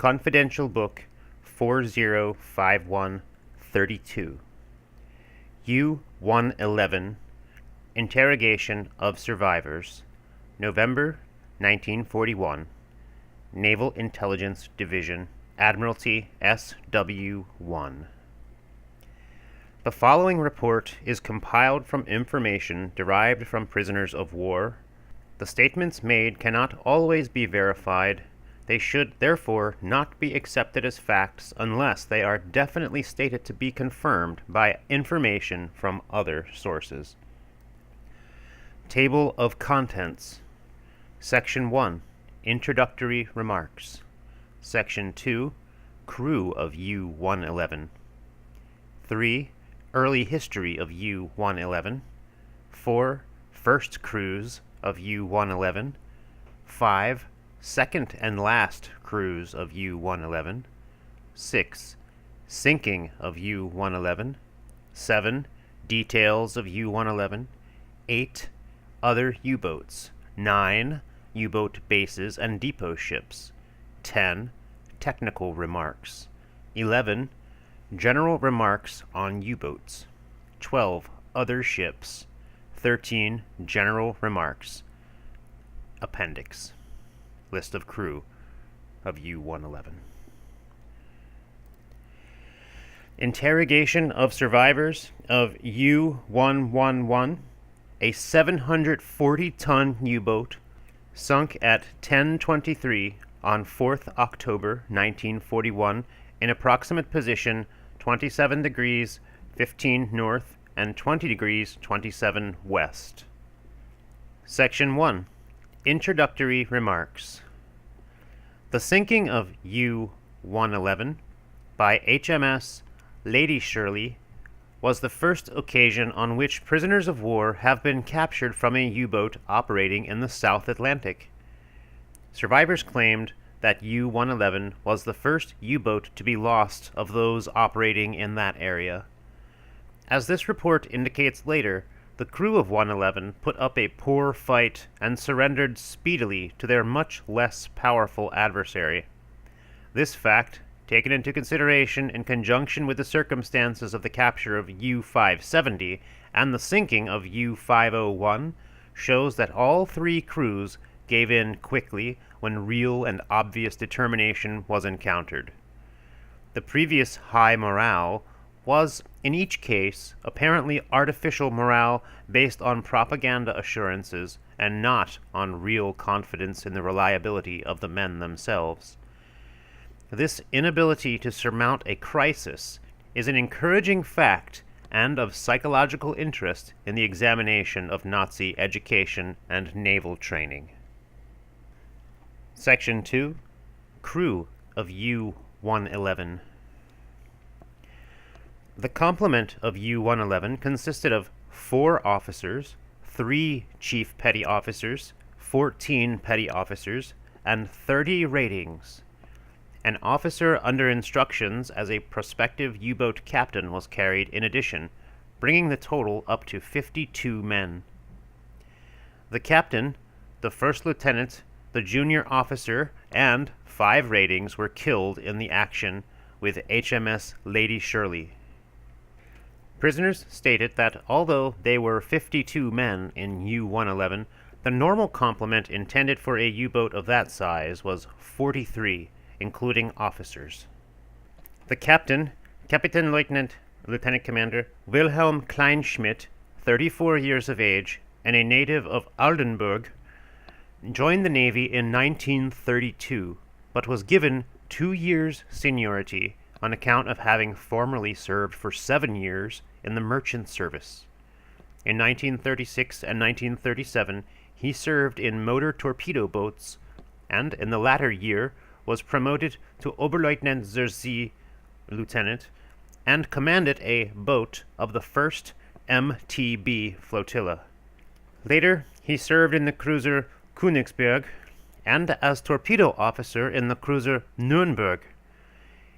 Confidential Book 405132. U-111 Interrogation of Survivors, November 1941, Naval Intelligence Division, Admiralty SW-1. The following report is compiled from information derived from prisoners of war. The statements made cannot always be verified. They should therefore not be accepted as facts unless they are definitely stated to be confirmed by information from other sources. Table of Contents. Section 1. Introductory Remarks. Section 2. Crew of U-111. 3. Early History of U-111. 4. First Cruise of U-111. 5. Second and last cruise of U-111. 6. Sinking of U-111. 7. Details of U-111. 8. Other U-boats. 9. U-boat bases and depot ships. 10. Technical remarks. 11. General remarks on U-boats. 12. Other ships. 13. General remarks. Appendix. List of crew of U-111. Interrogation of Survivors of U-111, a 740-ton U-boat sunk at 10:23 on 4th October 1941 in approximate position 27 degrees 15 north and 20 degrees 27 west. Section 1. Introductory Remarks. The sinking of U-111 by HMS Lady Shirley was the first occasion on which prisoners of war have been captured from a U-boat operating in the South Atlantic. Survivors claimed that U-111 was the first U-boat to be lost of those operating in that area. As this report indicates later, the crew of 111 put up a poor fight and surrendered speedily to their much less powerful adversary. This fact, taken into consideration in conjunction with the circumstances of the capture of U-570 and the sinking of U-501, shows that all three crews gave in quickly when real and obvious determination was encountered. The previous high morale was, in each case, apparently artificial morale based on propaganda assurances and not on real confidence in the reliability of the men themselves. This inability to surmount a crisis is an encouraging fact and of psychological interest in the examination of Nazi education and naval training. Section 2. Crew of U-111. The complement of U-111 consisted of 4 officers, 3 chief petty officers, 14 petty officers, and 30 ratings. An officer under instructions as a prospective U-boat captain was carried in addition, bringing the total up to 52 men. The captain, the first lieutenant, the junior officer, and 5 ratings were killed in the action with HMS Lady Shirley. Prisoners stated that although they were 52 men in U-111, the normal complement intended for a U-boat of that size was 43, including officers. The captain, Captain Lieutenant Commander Wilhelm Kleinschmidt, 34 years of age, and a native of Aldenburg, joined the Navy in 1932, but was given 2 years seniority on account of having formerly served for 7 years in the merchant service. In 1936 and 1937, he served in motor torpedo boats, and in the latter year was promoted to Oberleutnant zur See, lieutenant, and commanded a boat of the 1st MTB flotilla. Later, he served in the cruiser Königsberg and as torpedo officer in the cruiser Nürnberg.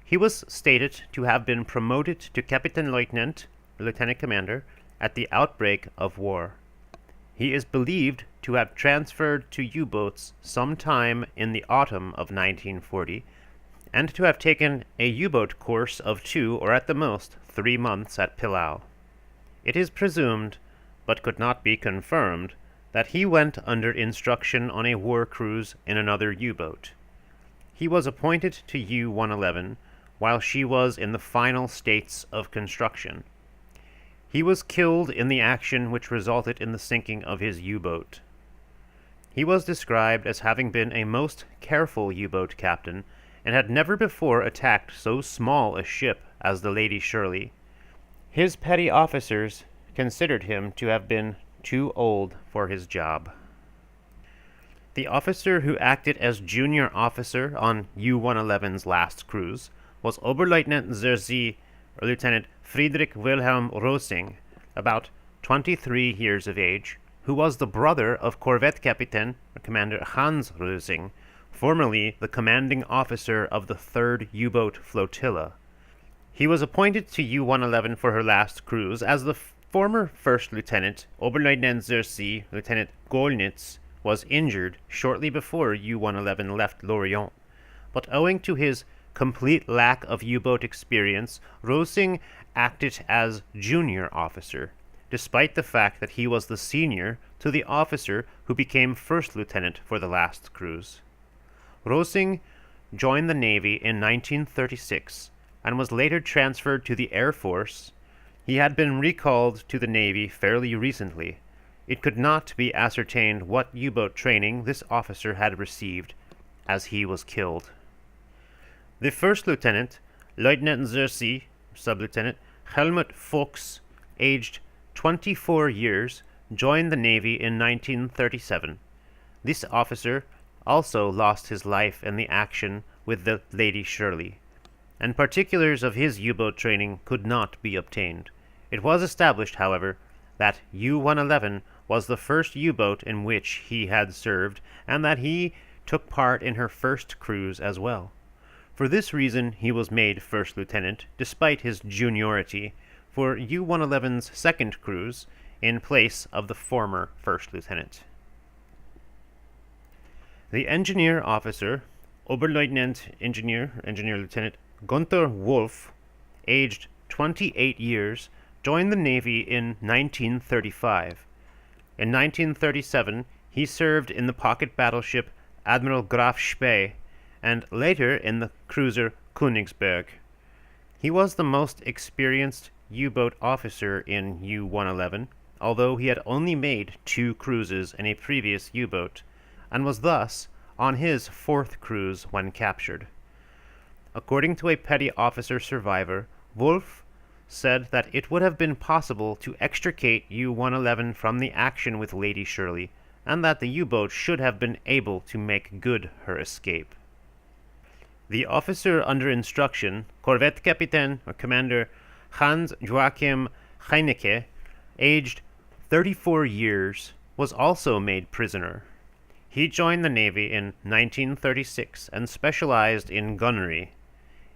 He was stated to have been promoted to Captain Lieutenant, lieutenant commander, at the outbreak of war. He is believed to have transferred to U-boats sometime in the autumn of 1940, and to have taken a U-boat course of 2 or at the most 3 months at Pillau. It is presumed, but could not be confirmed, that he went under instruction on a war cruise in another U-boat. He was appointed to U-111 while she was in the final states of construction. He was killed in the action which resulted in the sinking of his U-boat. He was described as having been a most careful U-boat captain and had never before attacked so small a ship as the Lady Shirley. His petty officers considered him to have been too old for his job. The officer who acted as junior officer on U-111's last cruise was Oberleutnant Zersee, or Lieutenant Friedrich Wilhelm Rosing, about 23 years of age, who was the brother of Corvette Captain Commander Hans Rosing, formerly the commanding officer of the 3rd U-boat flotilla. He was appointed to U-111 for her last cruise as the former first lieutenant, Oberleutnant Zersee, Lieutenant Golnitz, was injured shortly before U-111 left Lorient, but owing to his complete lack of U-boat experience, Rosing acted as junior officer, despite the fact that he was the senior to the officer who became first lieutenant for the last cruise. Rosing joined the Navy in 1936 and was later transferred to the Air Force. He had been recalled to the Navy fairly recently. It could not be ascertained what U-boat training this officer had received, as he was killed. The first lieutenant, Lieutenant Zersee, Sub-Lieutenant Helmut Fuchs, aged 24 years, joined the Navy in 1937. This officer also lost his life in the action with the Lady Shirley, and particulars of his U-boat training could not be obtained. It was established, however, that U-111 was the first U-boat in which he had served, and that he took part in her first cruise as well. For this reason he was made first lieutenant, despite his juniority, for U-111's second cruise, in place of the former first lieutenant. The engineer officer, Oberleutnant Engineer Lieutenant Gunther Wolf, aged 28 years, joined the Navy in 1935. In 1937, he served in the pocket battleship Admiral Graf Spee, and later in the cruiser Königsberg. He was the most experienced U-boat officer in U-111, although he had only made 2 cruises in a previous U-boat, and was thus on his 4th cruise when captured. According to a petty officer survivor, Wolf said that it would have been possible to extricate U-111 from the action with Lady Shirley, and that the U-boat should have been able to make good her escape. The officer under instruction, Corvette Captain or Commander Hans Joachim Heinecke, aged 34 years, was also made prisoner. He joined the Navy in 1936 and specialized in gunnery.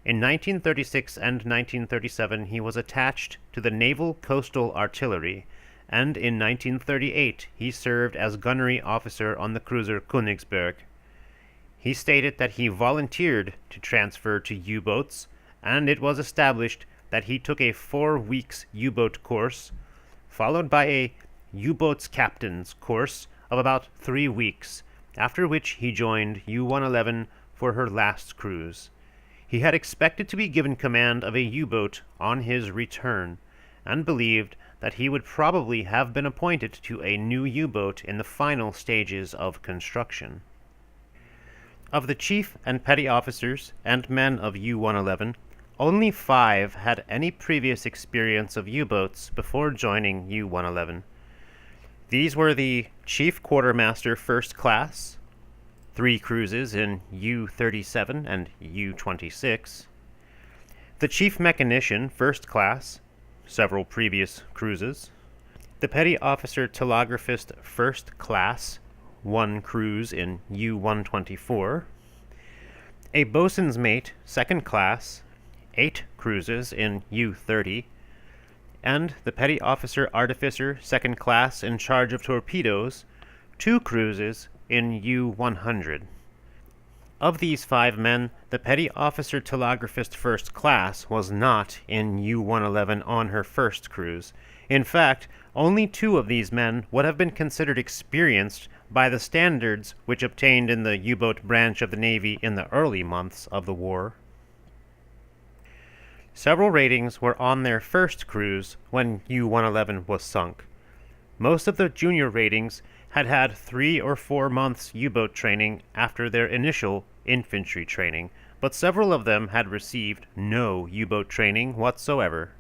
In 1936 and 1937 he was attached to the Naval Coastal Artillery, and in 1938 he served as gunnery officer on the cruiser Königsberg. He stated that he volunteered to transfer to U-boats, and it was established that he took a 4 weeks U-boat course, followed by a U-boats captain's course of about 3 weeks, after which he joined U-111 for her last cruise. He had expected to be given command of a U-boat on his return, and believed that he would probably have been appointed to a new U-boat in the final stages of construction. Of the chief and petty officers and men of U-111, only 5 had any previous experience of U-boats before joining U-111. These were the Chief Quartermaster First Class, 3 cruises in U-37 and U-26, the Chief Mechanician First Class, several previous cruises, the Petty Officer Telegraphist First Class, 1 cruise in U-124, a Boatswain's Mate Second Class, 8 cruises in U-30, and the Petty Officer Artificer Second Class in charge of torpedoes, 2 cruises in U-100. Of these 5 men, the Petty Officer Telegraphist First Class was not in U-111 on her first cruise. In fact, only 2 of these men would have been considered experienced by the standards which obtained in the U-boat branch of the Navy in the early months of the war. Several ratings were on their first cruise when U-111 was sunk. Most of the junior ratings had had 3 or 4 months U-boat training after their initial infantry training, but several of them had received no U-boat training whatsoever.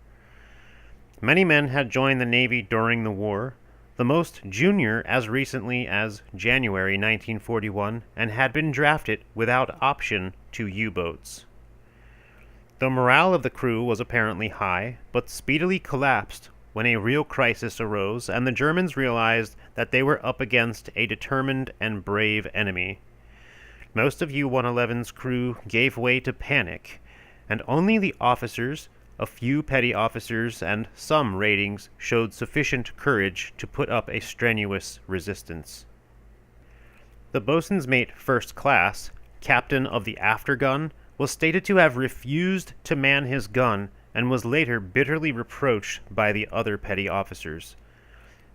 Many men had joined the Navy during the war, the most junior as recently as January 1941, and had been drafted without option to U-boats. The morale of the crew was apparently high, but speedily collapsed when a real crisis arose and the Germans realized that they were up against a determined and brave enemy. Most of U-111's crew gave way to panic, and only the officers, a few petty officers, and some ratings showed sufficient courage to put up a strenuous resistance. The boatswain's mate first class, captain of the aftergun, was stated to have refused to man his gun and was later bitterly reproached by the other petty officers.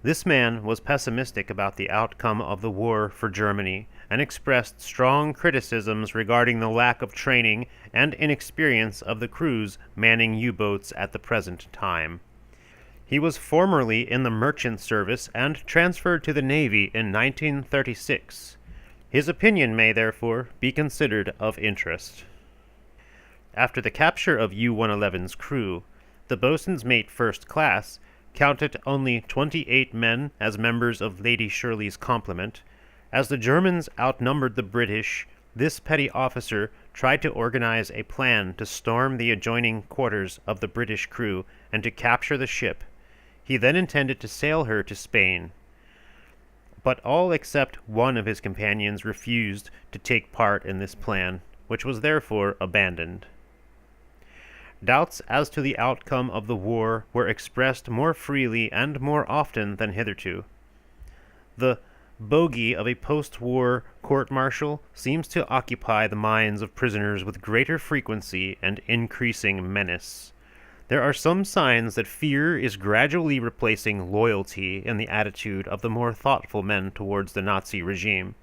This man was pessimistic about the outcome of the war for Germany and expressed strong criticisms regarding the lack of training and inexperience of the crews manning U-boats at the present time. He was formerly in the merchant service and transferred to the Navy in 1936. His opinion may therefore be considered of interest. After the capture of U-111's crew, the boatswain's mate first class counted only 28 men as members of Lady Shirley's complement. As the Germans outnumbered the British, this petty officer tried to organize a plan to storm the adjoining quarters of the British crew and to capture the ship. He then intended to sail her to Spain. But all except one of his companions refused to take part in this plan, which was therefore abandoned. Doubts as to the outcome of the war were expressed more freely and more often than hitherto. The bogey of a post-war court-martial seems to occupy the minds of prisoners with greater frequency and increasing menace. There are some signs that fear is gradually replacing loyalty in the attitude of the more thoughtful men towards the Nazi regime.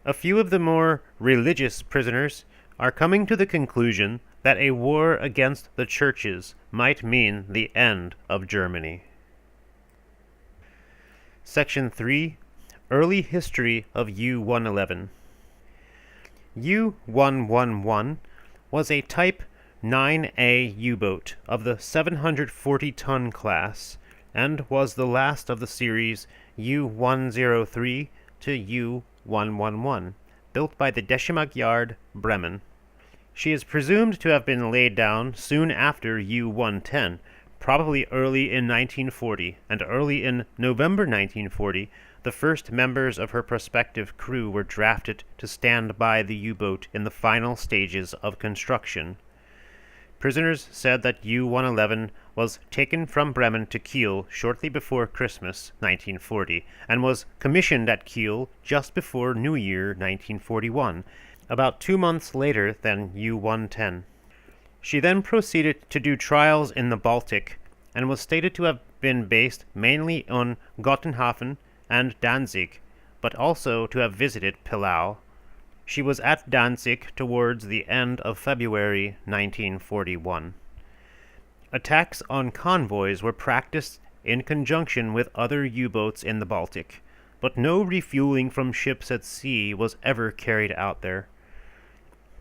A few of the more religious prisoners are coming to the conclusion that a war against the churches might mean the end of Germany. Section 3. Early History of U-111. U-111 was a Type 9A U-boat of the 740-ton class and was the last of the series U-103 to U-111, built by the Deschemack Yard, Bremen. She is presumed to have been laid down soon after U-110, probably early in 1940, and early in November 1940, the first members of her prospective crew were drafted to stand by the U-boat in the final stages of construction. Prisoners said that U-111 was taken from Bremen to Kiel shortly before Christmas 1940, and was commissioned at Kiel just before New Year 1941, about 2 months later than U-110. She then proceeded to do trials in the Baltic, and was stated to have been based mainly on Gottenhafen and Danzig, but also to have visited Pillau. She was at Danzig towards the end of February 1941. Attacks on convoys were practiced in conjunction with other U-boats in the Baltic, but no refueling from ships at sea was ever carried out there.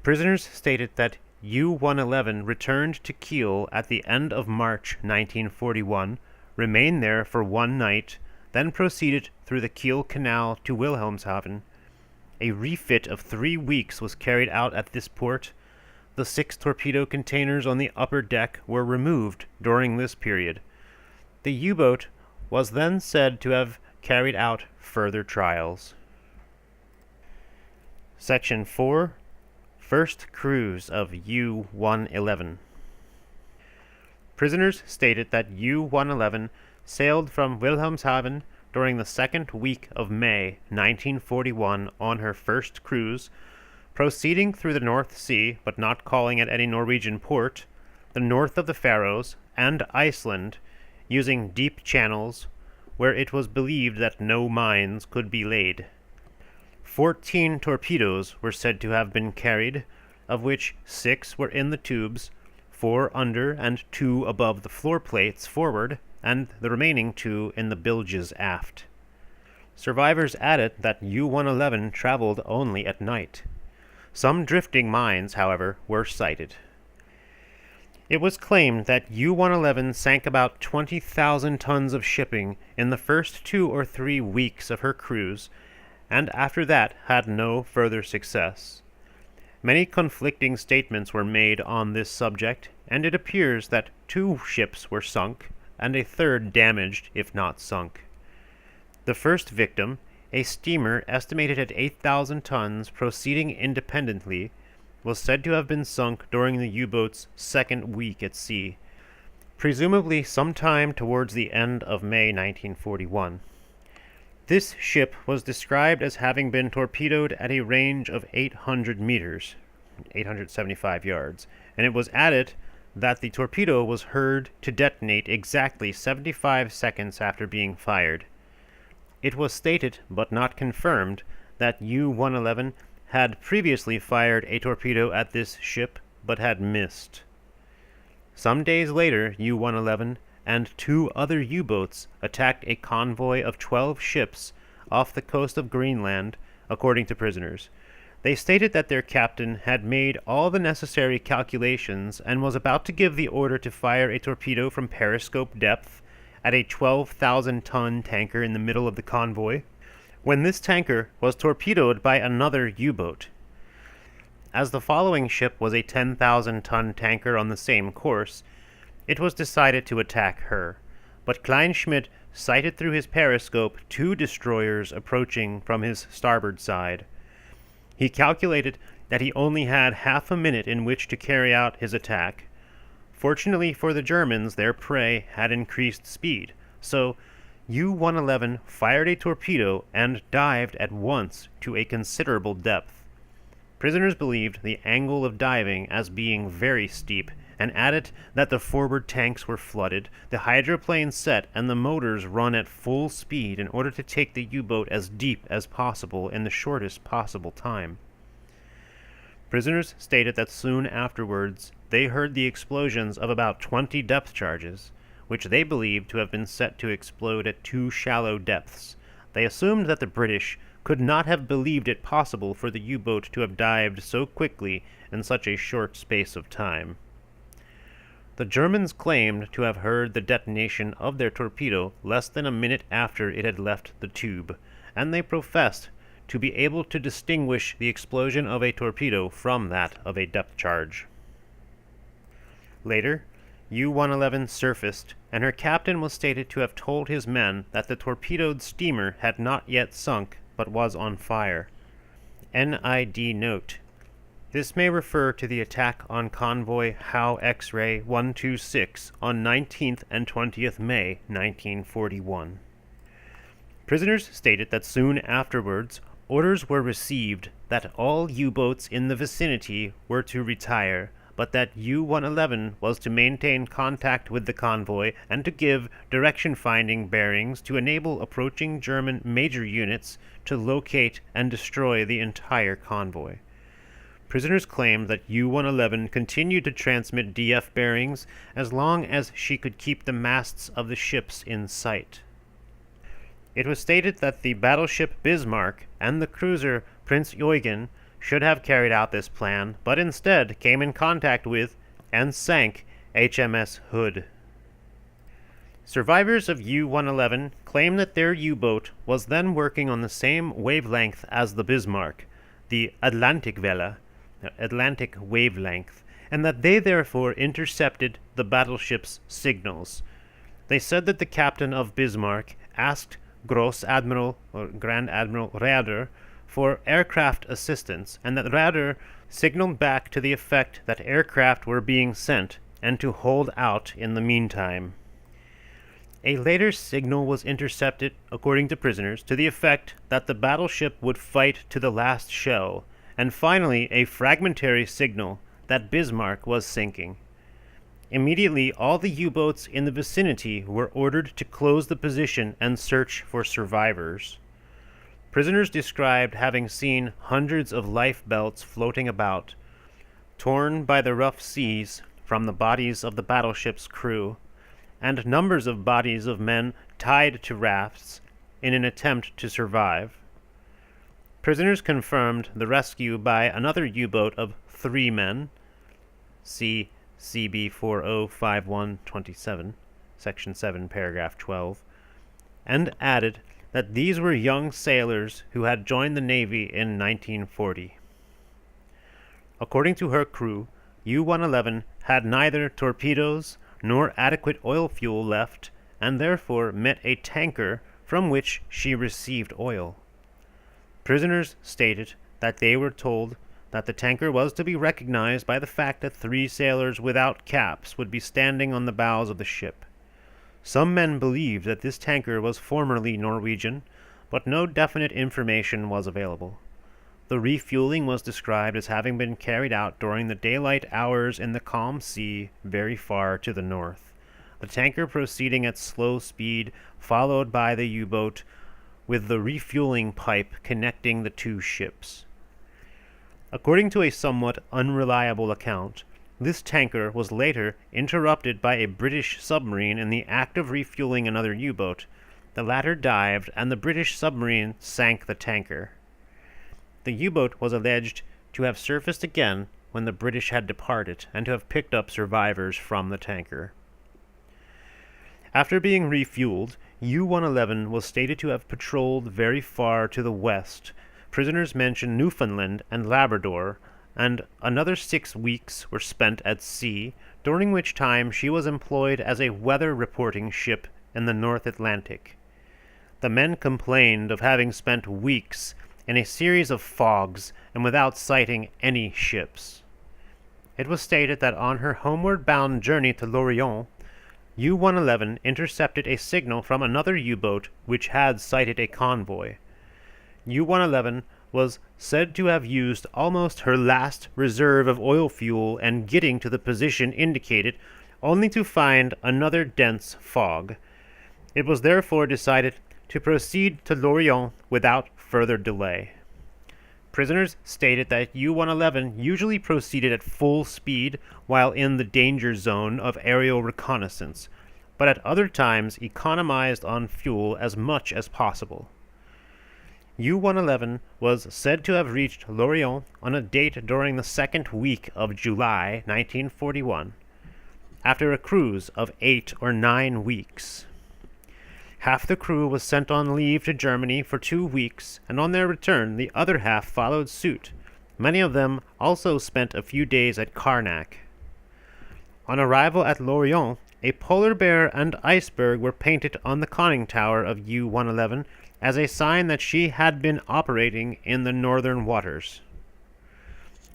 Prisoners stated that U-111 returned to Kiel at the end of March 1941, remained there for 1 night, then proceeded through the Kiel Canal to Wilhelmshaven. A refit of 3 weeks was carried out at this port. The 6 torpedo containers on the upper deck were removed during this period. The U-boat was then said to have carried out further trials. Section 4. First cruise of U-111. Prisoners stated that U-111 sailed from Wilhelmshaven during the 2nd week of May 1941 on her first cruise, proceeding through the North Sea, but not calling at any Norwegian port, the north of the Faroes, and Iceland, using deep channels where it was believed that no mines could be laid. 14 torpedoes were said to have been carried, of which 6 were in the tubes, 4 under and 2 above the floor plates forward, and the remaining 2 in the bilges aft. Survivors added that U-111 traveled only at night. Some drifting mines, however, were sighted. It was claimed that U-111 sank about 20,000 tons of shipping in the first 2 or 3 weeks of her cruise, and after that had no further success. Many conflicting statements were made on this subject, and it appears that 2 ships were sunk, and a third damaged, if not sunk. The first victim, a steamer estimated at 8,000 tons proceeding independently, was said to have been sunk during the U-boat's second week at sea, presumably sometime towards the end of May 1941. This ship was described as having been torpedoed at a range of 800 meters, 875 yards, and it was added that the torpedo was heard to detonate exactly 75 seconds after being fired. It was stated, but not confirmed, that U-111 had previously fired a torpedo at this ship, but had missed. Some days later, U-111 and 2 other U-boats attacked a convoy of 12 ships off the coast of Greenland, according to prisoners. They stated that their captain had made all the necessary calculations and was about to give the order to fire a torpedo from periscope depth at a 12,000-ton tanker in the middle of the convoy, when this tanker was torpedoed by another U-boat. As the following ship was a 10,000-ton tanker on the same course, it was decided to attack her, but Kleinschmidt sighted through his periscope 2 destroyers approaching from his starboard side. He calculated that he only had half a minute in which to carry out his attack. Fortunately for the Germans, their prey had increased speed, so U-111 fired a torpedo and dived at once to a considerable depth. Prisoners believed the angle of diving as being very steep, and added that the forward tanks were flooded, the hydroplane set, and the motors run at full speed in order to take the U-boat as deep as possible in the shortest possible time. Prisoners stated that soon afterwards they heard the explosions of about 20 depth charges, which they believed to have been set to explode at too shallow depths. They assumed that the British could not have believed it possible for the U-boat to have dived so quickly in such a short space of time. The Germans claimed to have heard the detonation of their torpedo less than a minute after it had left the tube, and they professed to be able to distinguish the explosion of a torpedo from that of a depth charge. Later, U-111 surfaced, and her captain was stated to have told his men that the torpedoed steamer had not yet sunk, but was on fire. NID note: this may refer to the attack on convoy Howe X-ray 126 on 19th and 20th May 1941. Prisoners stated that soon afterwards, orders were received that all U-boats in the vicinity were to retire, but that U-111 was to maintain contact with the convoy and to give direction-finding bearings to enable approaching German major units to locate and destroy the entire convoy. Prisoners claimed that U-111 continued to transmit DF bearings as long as she could keep the masts of the ships in sight. It was stated that the battleship Bismarck and the cruiser Prinz Eugen should have carried out this plan, but instead came in contact with and sank HMS Hood. Survivors of U-111 claim that their U-boat was then working on the same wavelength as the Bismarck, the Atlantic wavelength, and that they therefore intercepted the battleship's signals. They said that the captain of Bismarck asked Grand Admiral Rudders for aircraft assistance, and that Rudders signaled back to the effect that aircraft were being sent and to hold out in the meantime. A later signal was intercepted, according to prisoners, to the effect that the battleship would fight to the last shell, and finally a fragmentary signal that Bismarck was sinking. Immediately, all the U-boats in the vicinity were ordered to close the position and search for survivors. Prisoners described having seen hundreds of life belts floating about, torn by the rough seas from the bodies of the battleship's crew, and numbers of bodies of men tied to rafts in an attempt to survive. Prisoners confirmed the rescue by another U-boat of 3 men, see CB 405127, Section 7, Paragraph 12, and added that these were young sailors who had joined the Navy in 1940. According to her crew, U-111 had neither torpedoes nor adequate oil fuel left, and therefore met a tanker from which she received oil. Prisoners stated that they were told that the tanker was to be recognized by the fact that 3 sailors without caps would be standing on the bows of the ship. Some men believed that this tanker was formerly Norwegian, but no definite information was available. The refueling was described as having been carried out during the daylight hours in the calm sea very far to the north, the tanker proceeding at slow speed, followed by the U-boat, with the refueling pipe connecting the 2 ships. According to a somewhat unreliable account, this tanker was later interrupted by a British submarine in the act of refueling another U-boat. The latter dived, and the British submarine sank the tanker. The U-boat was alleged to have surfaced again when the British had departed, and to have picked up survivors from the tanker. After being refueled, U-111 was stated to have patrolled very far to the west. Prisoners mentioned Newfoundland and Labrador, and another 6 weeks were spent at sea, during which time she was employed as a weather reporting ship in the North Atlantic. The men complained of having spent weeks in a series of fogs and without sighting any ships. It was stated that on her homeward-bound journey to Lorient, U-111 intercepted a signal from another U-boat which had sighted a convoy. U-111 was said to have used almost her last reserve of oil fuel and getting to the position indicated, only to find another dense fog. It was therefore decided to proceed to Lorient without further delay. Prisoners stated that U-111 usually proceeded at full speed while in the danger zone of aerial reconnaissance, but at other times economized on fuel as much as possible. U-111 was said to have reached Lorient on a date during the 2nd week of July 1941, after a cruise of 8 or 9 weeks. Half the crew was sent on leave to Germany for 2 weeks, and on their return the other half followed suit. Many of them also spent a few days at Karnak. On arrival at Lorient, a polar bear and iceberg were painted on the conning tower of U-111 as a sign that she had been operating in the northern waters.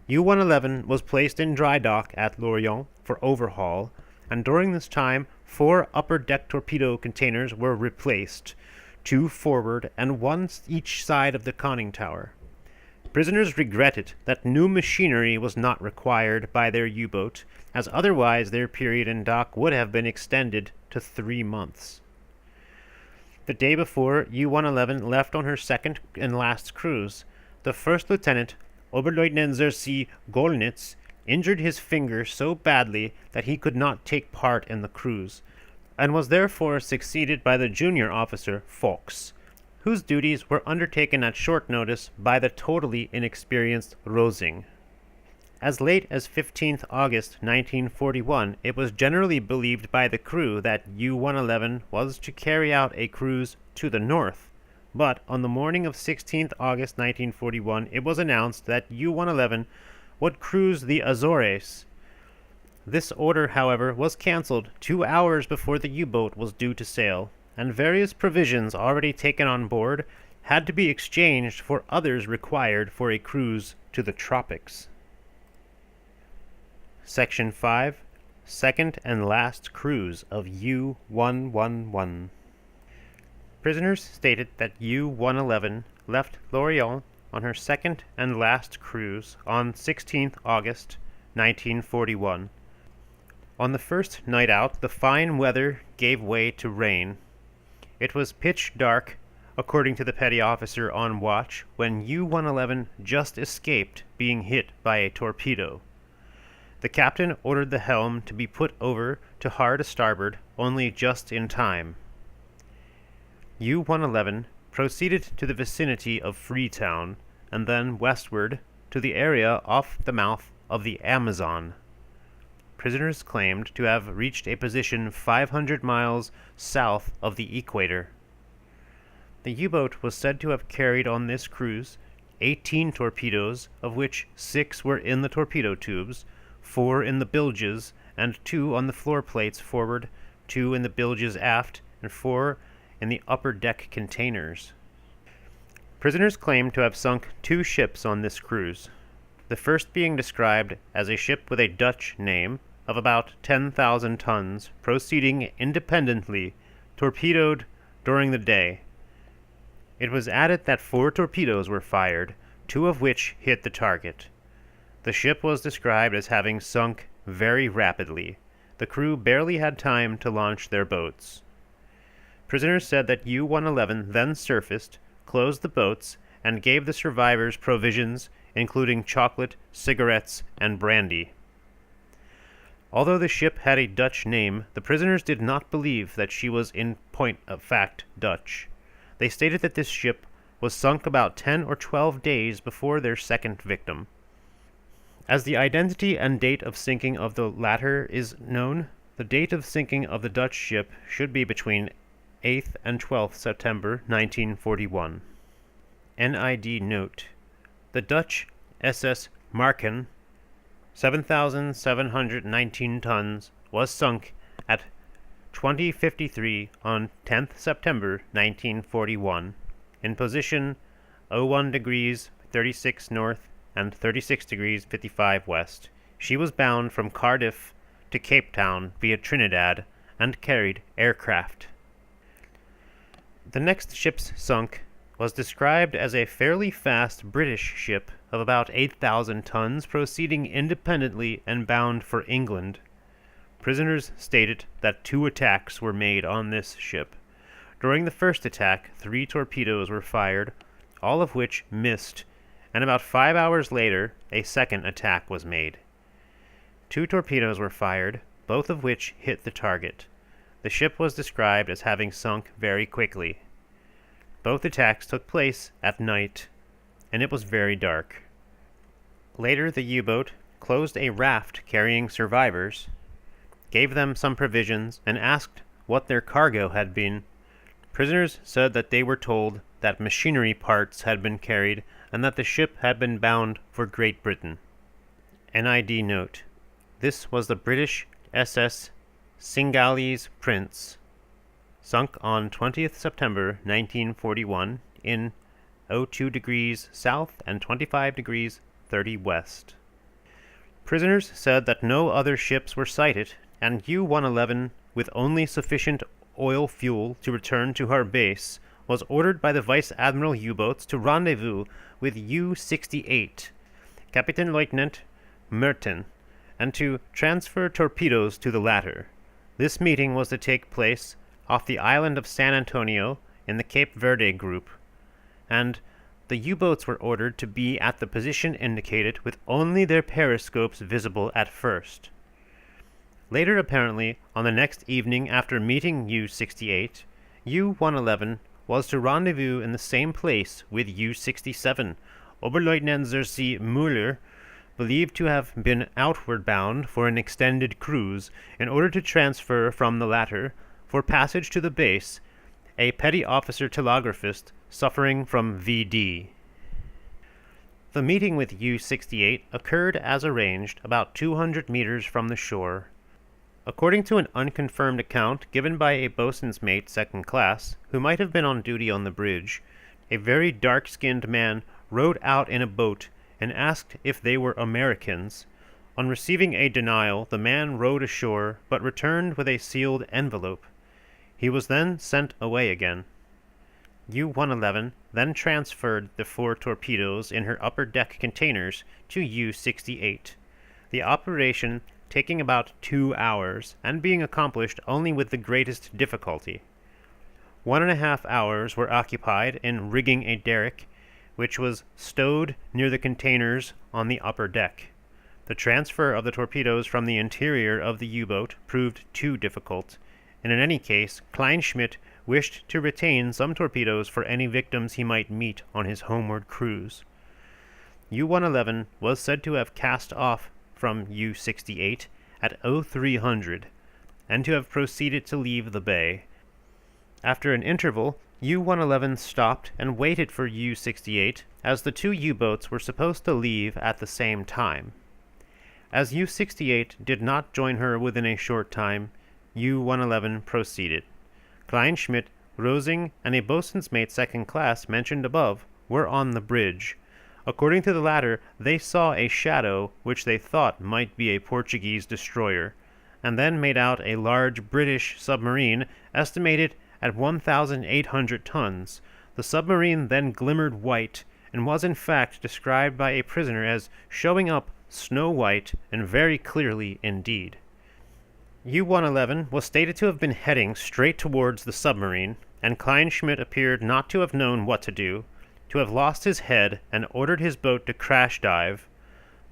U-111 was placed in dry dock at Lorient for overhaul, and during this time 4 upper-deck torpedo containers were replaced, 2 forward and 1 each side of the conning tower. Prisoners regretted that new machinery was not required by their U-boat, as otherwise their period in dock would have been extended to 3 months. The day before U-111 left on her second and last cruise, the first lieutenant, Oberleutnant Zersi Golnitz, injured his finger so badly that he could not take part in the cruise, and was therefore succeeded by the junior officer Fox, whose duties were undertaken at short notice by the totally inexperienced Rosing. As late as 15th August 1941, it was generally believed by the crew that U-111 was to carry out a cruise to the north, but on the morning of 16th August 1941, it was announced that U-111 would cruise the Azores. This order, however, was cancelled 2 hours before the U-boat was due to sail, and various provisions already taken on board had to be exchanged for others required for a cruise to the tropics. Section 5. Second and last cruise of U-111. Prisoners stated that U-111 left Lorient on her second and last cruise on 16th August, 1941. On the first night out, the fine weather gave way to rain. It was pitch dark, according to the petty officer on watch, when U-111 just escaped being hit by a torpedo. The captain ordered the helm to be put over to hard a starboard, only just in time. U-111 proceeded to the vicinity of Freetown, and then westward to the area off the mouth of the Amazon. Prisoners claimed to have reached a position 500 miles south of the equator. The U-boat was said to have carried on this cruise 18 torpedoes, of which 6 were in the torpedo tubes, 4 in the bilges, and 2 on the floor plates forward, 2 in the bilges aft, and 4 in the upper deck containers. Prisoners claimed to have sunk 2 ships on this cruise, the first being described as a ship with a Dutch name of about 10,000 tons, proceeding independently, torpedoed during the day. It was added that 4 torpedoes were fired, 2 of which hit the target. The ship was described as having sunk very rapidly. The crew barely had time to launch their boats. Prisoners said that U-111 then surfaced, closed the boats, and gave the survivors provisions, including chocolate, cigarettes, and brandy. Although the ship had a Dutch name, the prisoners did not believe that she was in point of fact Dutch. They stated that this ship was sunk about 10 or 12 days before their second victim. As the identity and date of sinking of the latter is known, the date of sinking of the Dutch ship should be between 8th and 12th September 1941. NID note: the Dutch SS Marken, 7,719 tons, was sunk at 20:53 on 10th September 1941, in position 01 degrees 36 north and 36 degrees 55 west. She was bound from Cardiff to Cape Town via Trinidad and carried aircraft. The next ship's sunk was described as a fairly fast British ship of about 8,000 tons, proceeding independently and bound for England. Prisoners stated that 2 attacks were made on this ship. During the first attack, 3 torpedoes were fired, all of which missed, and about 5 hours later, a second attack was made. 2 torpedoes were fired, both of which hit the target. The ship was described as having sunk very quickly. Both attacks took place at night, and it was very dark. Later, the U-boat closed a raft carrying survivors, gave them some provisions, and asked what their cargo had been. Prisoners said that they were told that machinery parts had been carried and that the ship had been bound for Great Britain. NID note: this was the British SS Singhalese Prince, sunk on 20th September 1941 in 02 degrees south and 25 degrees 30 west. Prisoners said that no other ships were sighted, and U-111, with only sufficient oil fuel to return to her base, was ordered by the Vice Admiral U-boats to rendezvous with U-68, Captain Lieutenant Merton, and to transfer torpedoes to the latter. This meeting was to take place off the island of San Antonio in the Cape Verde group, and the U-boats were ordered to be at the position indicated with only their periscopes visible at first. Later, apparently, on the next evening after meeting U-68, U-111 was to rendezvous in the same place with U-67, Oberleutnant Zersey Müller, believed to have been outward bound for an extended cruise in order to transfer from the latter, for passage to the base, a petty officer telegraphist suffering from VD. The meeting with U-68 occurred as arranged about 200 meters from the shore. According to an unconfirmed account given by a boatswain's mate second class, who might have been on duty on the bridge, a very dark-skinned man rowed out in a boat and asked if they were Americans. On receiving a denial, the man rowed ashore, but returned with a sealed envelope. He was then sent away again. U-111 then transferred the 4 torpedoes in her upper deck containers to U-68, the operation taking about 2 hours and being accomplished only with the greatest difficulty. 1.5 hours were occupied in rigging a derrick, which was stowed near the containers on the upper deck. The transfer of the torpedoes from the interior of the U-boat proved too difficult, and in any case, Kleinschmidt wished to retain some torpedoes for any victims he might meet on his homeward cruise. U-111 was said to have cast off from U-68 at 0300, and to have proceeded to leave the bay. After an interval, U-111 stopped and waited for U-68, as the 2 U-boats were supposed to leave at the same time. As U-68 did not join her within a short time, U-111 proceeded. Kleinschmidt, Rosing, and a boatswain's mate second class mentioned above were on the bridge. According to the latter, they saw a shadow which they thought might be a Portuguese destroyer, and then made out a large British submarine estimated at 1,800 tons. The submarine then glimmered white, and was in fact described by a prisoner as showing up snow white and very clearly indeed. U-111 was stated to have been heading straight towards the submarine, and Kleinschmidt appeared not to have known what to do, to have lost his head and ordered his boat to crash dive.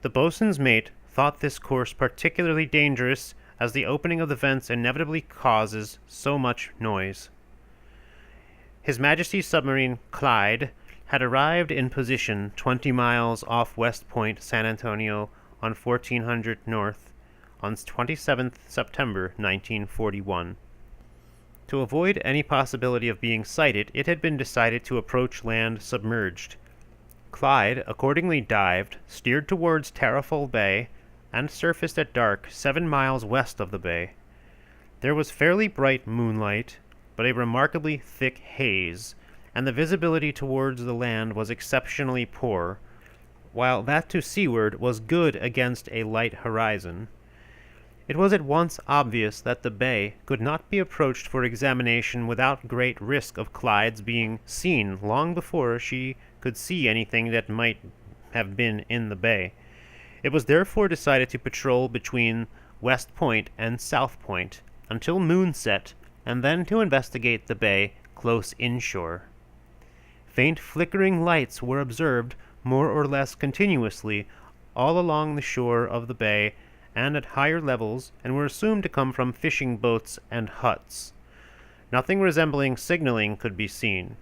The boatswain's mate thought this course particularly dangerous, as the opening of the vents inevitably causes so much noise. His Majesty's submarine Clyde had arrived in position 20 miles off West Point, San Antonio, on 1400 North, on 27th September 1941. To avoid any possibility of being sighted, it had been decided to approach land submerged. Clyde accordingly dived, steered towards Tarrafal Bay, and surfaced at dark 7 miles west of the bay. There was fairly bright moonlight, but a remarkably thick haze, and the visibility towards the land was exceptionally poor, while that to seaward was good against a light horizon. It was at once obvious that the bay could not be approached for examination without great risk of Clyde's being seen long before she could see anything that might have been in the bay. It was therefore decided to patrol between West Point and South Point until moonset, and then to investigate the bay close inshore. Faint flickering lights were observed more or less continuously all along the shore of the bay and at higher levels, and were assumed to come from fishing boats and huts. Nothing resembling signaling could be seen.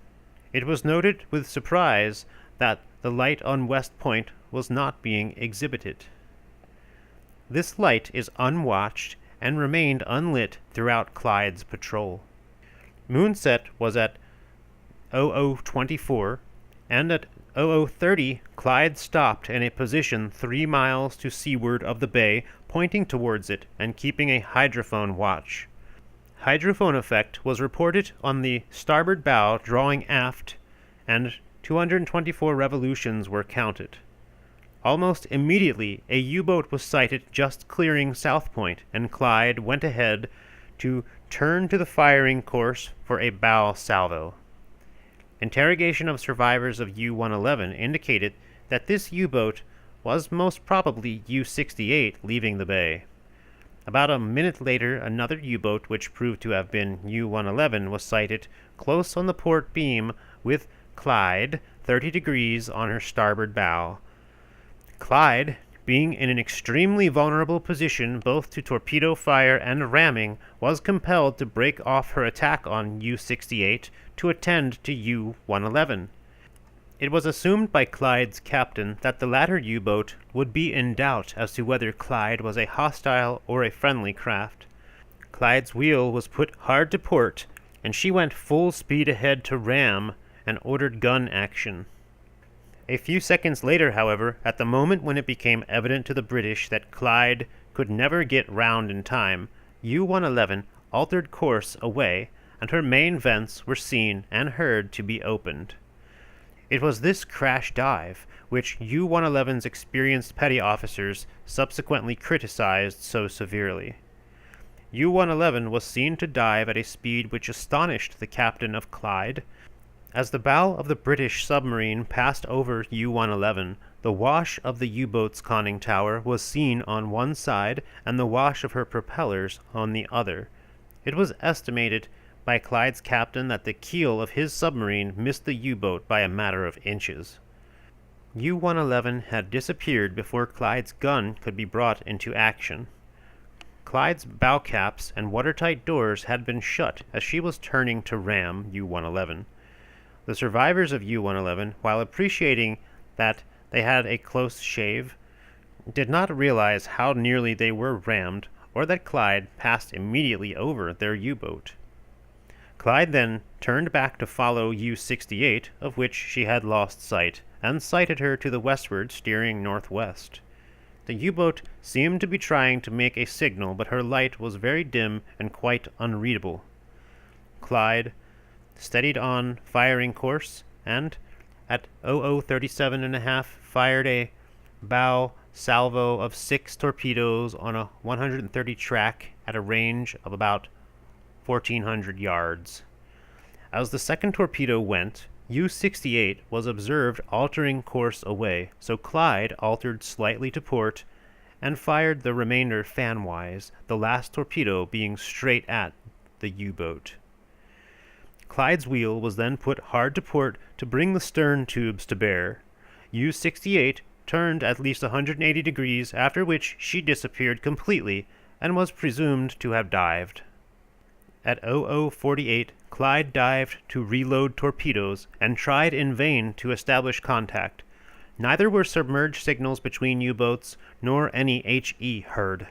It was noted with surprise that the light on West Point was not being exhibited. This light is unwatched and remained unlit throughout Clyde's patrol. Moonset was at 0024, and at 0030 Clyde stopped in a position 3 miles to seaward of the bay, pointing towards it and keeping a hydrophone watch. Hydrophone effect was reported on the starboard bow drawing aft, and 224 revolutions were counted. Almost immediately, a U-boat was sighted just clearing South Point, and Clyde went ahead to turn to the firing course for a bow salvo. Interrogation of survivors of U-111 indicated that this U-boat was most probably U-68 leaving the bay. About a minute later, another U-boat, which proved to have been U-111, was sighted close on the port beam with Clyde 30 degrees on her starboard bow. Clyde, being in an extremely vulnerable position both to torpedo fire and ramming, was compelled to break off her attack on U-68 to attend to U-111. It was assumed by Clyde's captain that the latter U-boat would be in doubt as to whether Clyde was a hostile or a friendly craft. Clyde's wheel was put hard to port, and she went full speed ahead to ram and ordered gun action. A few seconds later, however, at the moment when it became evident to the British that Clyde could never get round in time, U-111 altered course away, and her main vents were seen and heard to be opened. It was this crash dive which U-111's experienced petty officers subsequently criticized so severely. U-111 was seen to dive at a speed which astonished the captain of Clyde. As the bow of the British submarine passed over U-111, the wash of the U-boat's conning tower was seen on one side and the wash of her propellers on the other. It was estimated by Clyde's captain that the keel of his submarine missed the U-boat by a matter of inches. U-111 had disappeared before Clyde's gun could be brought into action. Clyde's bow caps and watertight doors had been shut as she was turning to ram U-111. The survivors of U-111, while appreciating that they had a close shave, did not realize how nearly they were rammed or that Clyde passed immediately over their U-boat. Clyde then turned back to follow U-68, of which she had lost sight, and sighted her to the westward, steering northwest. The U-boat seemed to be trying to make a signal, but her light was very dim and quite unreadable. Clyde steadied on firing course, and at 0037.5 fired a bow salvo of 6 torpedoes on a 130 track at a range of about 1,400 yards. As the second torpedo went, U-68 was observed altering course away, so Clyde altered slightly to port and fired the remainder fanwise, the last torpedo being straight at the U-boat. Clyde's wheel was then put hard to port to bring the stern tubes to bear. U-68 turned at least 180 degrees, after which she disappeared completely and was presumed to have dived. At 0048, Clyde dived to reload torpedoes and tried in vain to establish contact. Neither were submerged signals between U-boats nor any HE heard.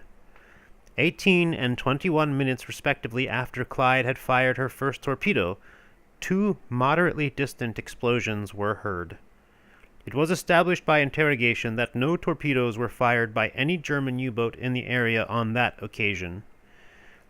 18 and 21 minutes respectively after Clyde had fired her first torpedo, 2 moderately distant explosions were heard. It was established by interrogation that no torpedoes were fired by any German U-boat in the area on that occasion.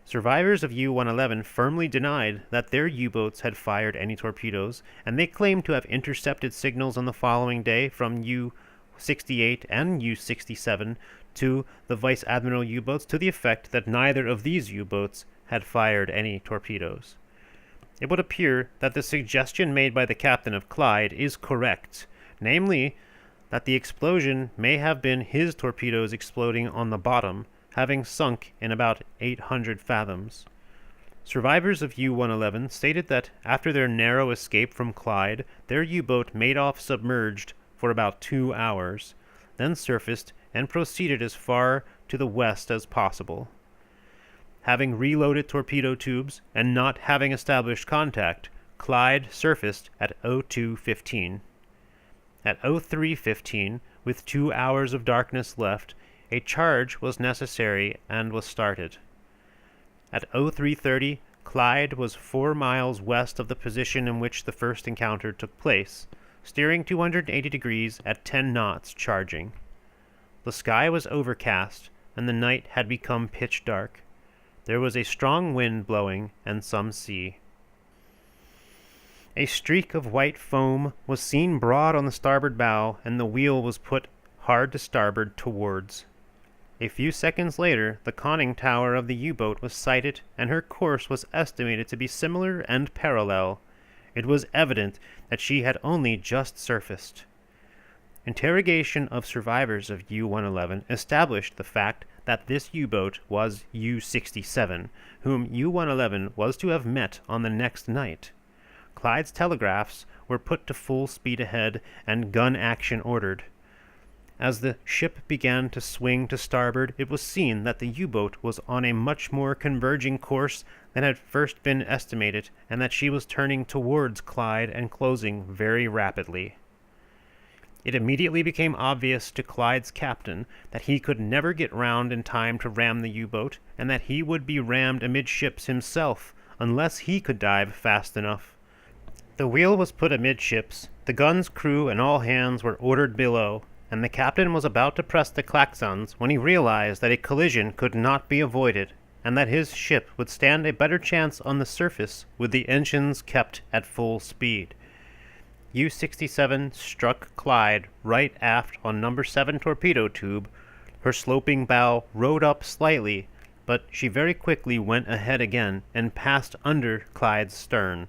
Survivors of U-111 firmly denied that their U-boats had fired any torpedoes, and they claimed to have intercepted signals on the following day from U-68 and U-67 to the Vice Admiral U-boats to the effect that neither of these U-boats had fired any torpedoes. It would appear that the suggestion made by the captain of Clyde is correct, namely, that the explosion may have been his torpedoes exploding on the bottom, having sunk in about 800 fathoms. Survivors of U-111 stated that after their narrow escape from Clyde, their U-boat made off submerged for about 2 hours, then surfaced and proceeded as far to the west as possible. Having reloaded torpedo tubes and not having established contact, Clyde surfaced at 02:15. At 03:15, with 2 hours of darkness left, a charge was necessary and was started. At 03:30, Clyde was 4 miles west of the position in which the first encounter took place, steering 280 degrees at 10 knots charging. The sky was overcast, and the night had become pitch dark. There was a strong wind blowing and some sea. A streak of white foam was seen broad on the starboard bow, and the wheel was put hard to starboard towards. A few seconds later, the conning tower of the U-boat was sighted, and her course was estimated to be similar and parallel. It was evident that she had only just surfaced. Interrogation of survivors of U-111 established the fact that this U-boat was U-67, whom U-111 was to have met on the next night. Clyde's telegraphs were put to full speed ahead and gun action ordered. As the ship began to swing to starboard, it was seen that the U-boat was on a much more converging course than had first been estimated, and that she was turning towards Clyde and closing very rapidly. It immediately became obvious to Clyde's captain that he could never get round in time to ram the U-boat, and that he would be rammed amidships himself, unless he could dive fast enough. The wheel was put amidships, the gun's crew and all hands were ordered below, and the captain was about to press the klaxons when he realized that a collision could not be avoided, and that his ship would stand a better chance on the surface with the engines kept at full speed. U-67 struck Clyde right aft on No. 7 torpedo tube. Her sloping bow rode up slightly, but she very quickly went ahead again and passed under Clyde's stern.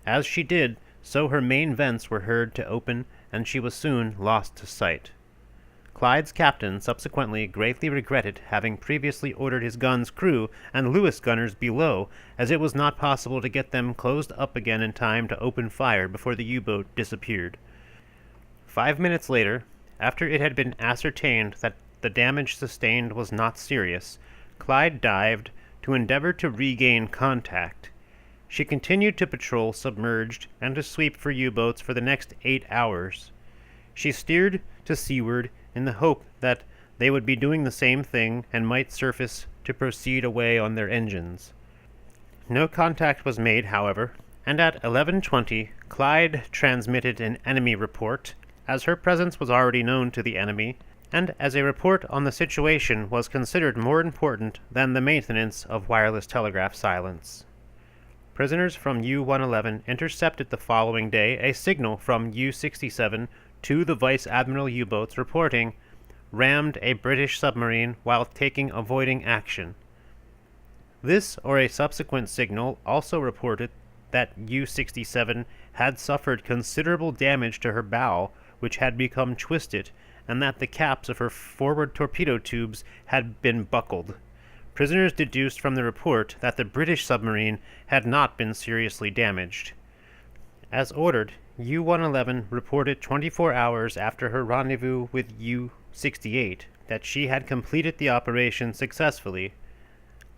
As she did, so her main vents were heard to open and she was soon lost to sight. Clyde's captain subsequently greatly regretted having previously ordered his gun's crew and Lewis gunners below, as it was not possible to get them closed up again in time to open fire before the U-boat disappeared. 5 minutes later, after it had been ascertained that the damage sustained was not serious, Clyde dived to endeavor to regain contact. She continued to patrol submerged and to sweep for U-boats for the next 8 hours. She steered to seaward in the hope that they would be doing the same thing and might surface to proceed away on their engines. No contact was made, however, and at 11:20 Clyde transmitted an enemy report, as her presence was already known to the enemy, and as a report on the situation was considered more important than the maintenance of wireless telegraph silence. Prisoners from U-111 intercepted the following day a signal from U-67 to the Vice Admiral U-boats reporting rammed a British submarine while avoiding action. This or a subsequent signal also reported that U-67 had suffered considerable damage to her bow, which had become twisted, and that the caps of her forward torpedo tubes had been buckled. Prisoners deduced from the report that the British submarine had not been seriously damaged. As ordered, U-111 reported 24 hours after her rendezvous with U-68 that she had completed the operation successfully.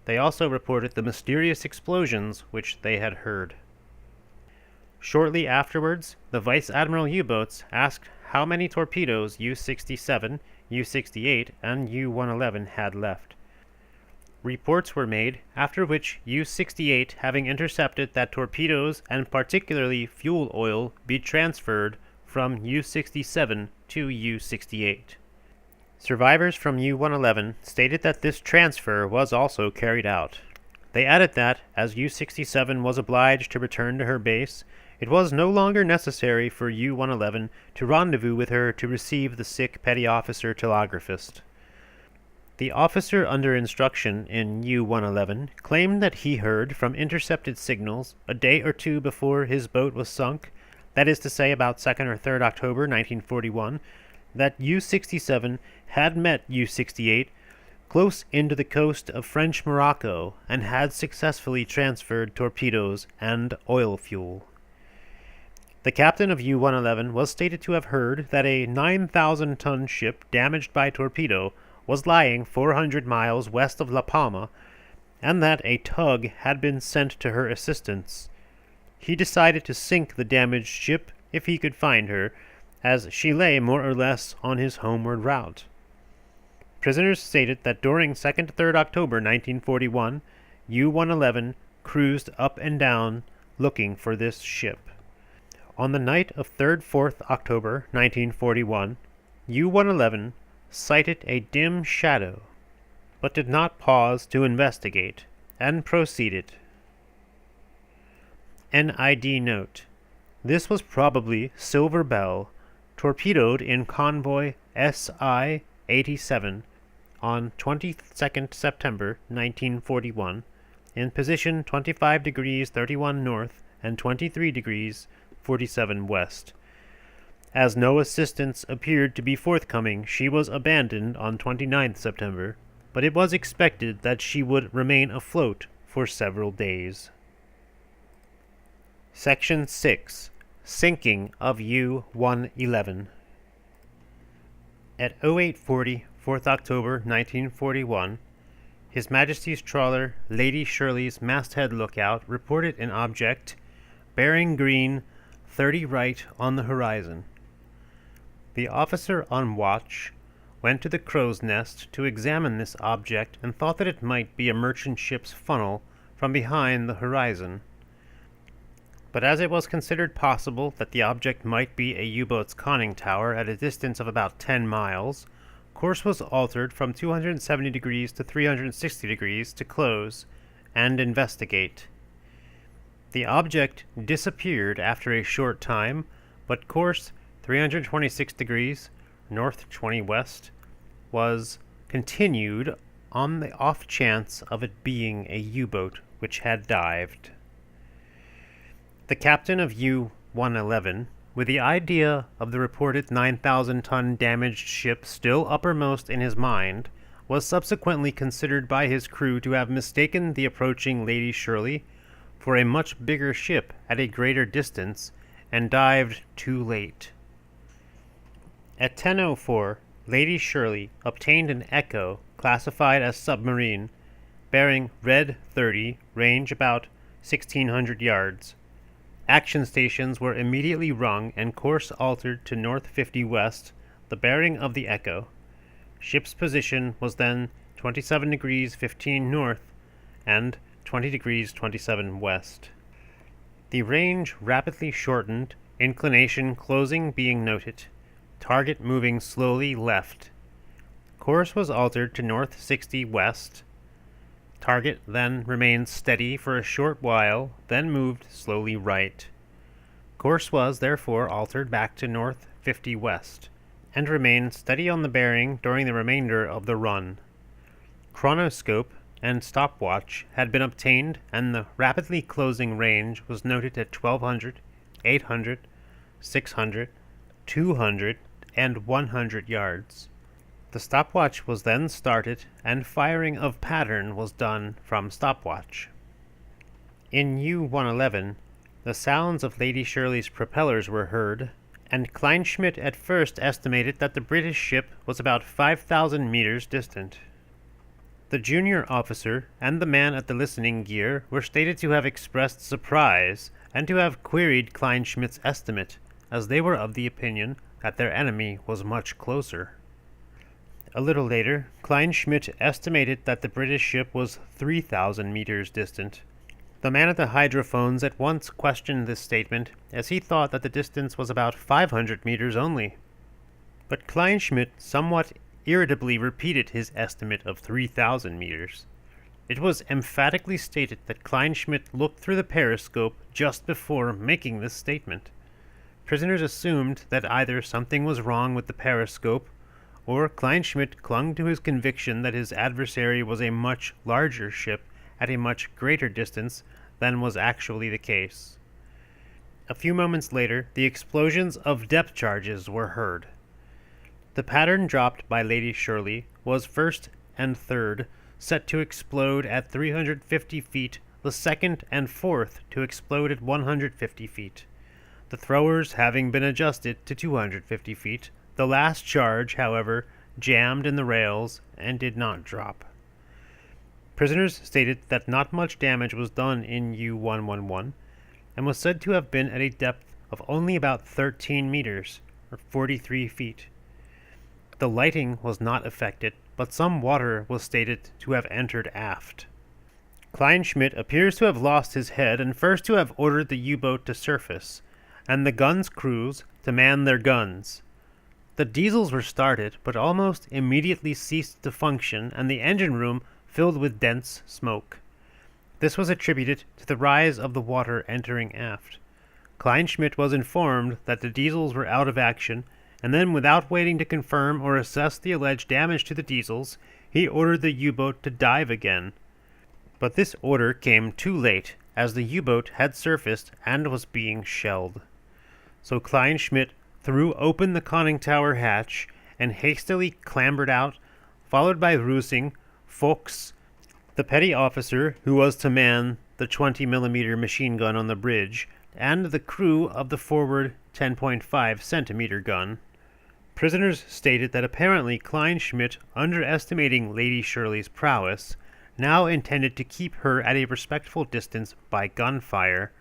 They also reported the mysterious explosions which they had heard. Shortly afterwards, the Vice Admiral U-boats asked how many torpedoes U-67, U-68, and U-111 had left. Reports were made, after which U-68, having intercepted that torpedoes and particularly fuel oil be transferred from U-67 to U-68. Survivors from U-111 stated that this transfer was also carried out. They added that, as U-67 was obliged to return to her base, it was no longer necessary for U-111 to rendezvous with her to receive the sick petty officer telegraphist. The officer under instruction in U-111 claimed that he heard from intercepted signals a day or two before his boat was sunk, that is to say about 2nd or 3rd October 1941, that U-67 had met U-68 close into the coast of French Morocco and had successfully transferred torpedoes and oil fuel. The captain of U-111 was stated to have heard that a 9,000-ton ship damaged by torpedo was lying 400 miles west of La Palma, and that a tug had been sent to her assistance. He decided to sink the damaged ship if he could find her, as she lay more or less on his homeward route. Prisoners stated that during 2nd-3rd October 1941, U-111 cruised up and down looking for this ship. On the night of 3rd-4th October 1941, U-111 sighted a dim shadow, but did not pause to investigate, and proceeded. NID note: this was probably Silver Bell, torpedoed in convoy SI-87 on 22nd September 1941, in position 25 degrees 31 north and 23 degrees 47 west. As no assistance appeared to be forthcoming, she was abandoned on 29th September, but it was expected that she would remain afloat for several days. Section 6. Sinking of U-111. At 0840, 4th October 1941, His Majesty's trawler Lady Shirley's masthead lookout reported an object bearing green 30 right on the horizon. The officer on watch went to the crow's nest to examine this object and thought that it might be a merchant ship's funnel from behind the horizon. But as it was considered possible that the object might be a U-boat's conning tower at a distance of about 10 miles, course was altered from 270 degrees to 360 degrees to close and investigate. The object disappeared after a short time, but course 326 degrees, north 20 west, was continued on the off chance of it being a U-boat which had dived. The captain of U-111, with the idea of the reported 9,000-ton damaged ship still uppermost in his mind, was subsequently considered by his crew to have mistaken the approaching Lady Shirley for a much bigger ship at a greater distance and dived too late. At 10:04, Lady Shirley obtained an Echo classified as submarine, bearing Red 30, range about 1,600 yards. Action stations were immediately rung and course altered to north 50 west, the bearing of the Echo. Ship's position was then 27 degrees 15 north and 20 degrees 27 west. The range rapidly shortened, inclination closing being noted. Target moving slowly left. Course was altered to north 60 west. Target then remained steady for a short while, then moved slowly right. Course was therefore altered back to north 50 west, and remained steady on the bearing during the remainder of the run. Chronoscope and stopwatch had been obtained, and the rapidly closing range was noted at 1,200, 800, 600, 200, and 100 yards. The stopwatch was then started, and firing of pattern was done from stopwatch. In U-111, the sounds of Lady Shirley's propellers were heard, and Kleinschmidt at first estimated that the British ship was about 5,000 meters distant. The junior officer and the man at the listening gear were stated to have expressed surprise and to have queried Kleinschmidt's estimate, as they were of the opinion that their enemy was much closer. A little later, Kleinschmidt estimated that the British ship was 3,000 meters distant. The man at the hydrophones at once questioned this statement, as he thought that the distance was about 500 meters only. But Kleinschmidt somewhat irritably repeated his estimate of 3,000 meters. It was emphatically stated that Kleinschmidt looked through the periscope just before making this statement. Prisoners assumed that either something was wrong with the periscope, or Kleinschmidt clung to his conviction that his adversary was a much larger ship at a much greater distance than was actually the case. A few moments later, the explosions of depth charges were heard. The pattern dropped by Lady Shirley was first and third set to explode at 350 feet, the second and fourth to explode at 150 feet. The throwers having been adjusted to 250 feet, the last charge, however, jammed in the rails and did not drop. Prisoners stated that not much damage was done in U-111, and was said to have been at a depth of only about 13 meters, or 43 feet. The lighting was not affected, but some water was stated to have entered aft. Kleinschmidt appears to have lost his head and first to have ordered the U-boat to surface, and the guns' crews to man their guns. The diesels were started, but almost immediately ceased to function, and the engine room filled with dense smoke. This was attributed to the rise of the water entering aft. Kleinschmidt was informed that the diesels were out of action, and then, without waiting to confirm or assess the alleged damage to the diesels, he ordered the U-boat to dive again. But this order came too late, as the U-boat had surfaced and was being shelled. So Kleinschmidt threw open the conning tower hatch and hastily clambered out, followed by Rusing, Fuchs, the petty officer who was to man the 20mm machine gun on the bridge, and the crew of the forward 10.5 centimeter gun. Prisoners stated that apparently Kleinschmidt, underestimating Lady Shirley's prowess, now intended to keep her at a respectful distance by gunfire,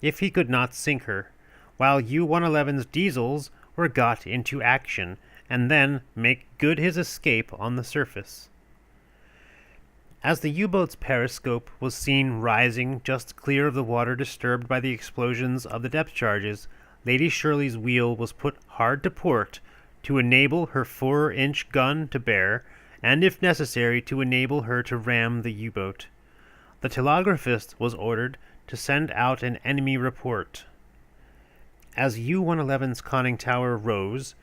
if he could not sink her, while U-111's diesels were got into action, and then make good his escape on the surface. As the U-boat's periscope was seen rising just clear of the water disturbed by the explosions of the depth charges, Lady Shirley's wheel was put hard to port to enable her 4-inch gun to bear, and if necessary to enable her to ram the U-boat. The telegraphist was ordered to send out an enemy report. As U-111's conning tower rose,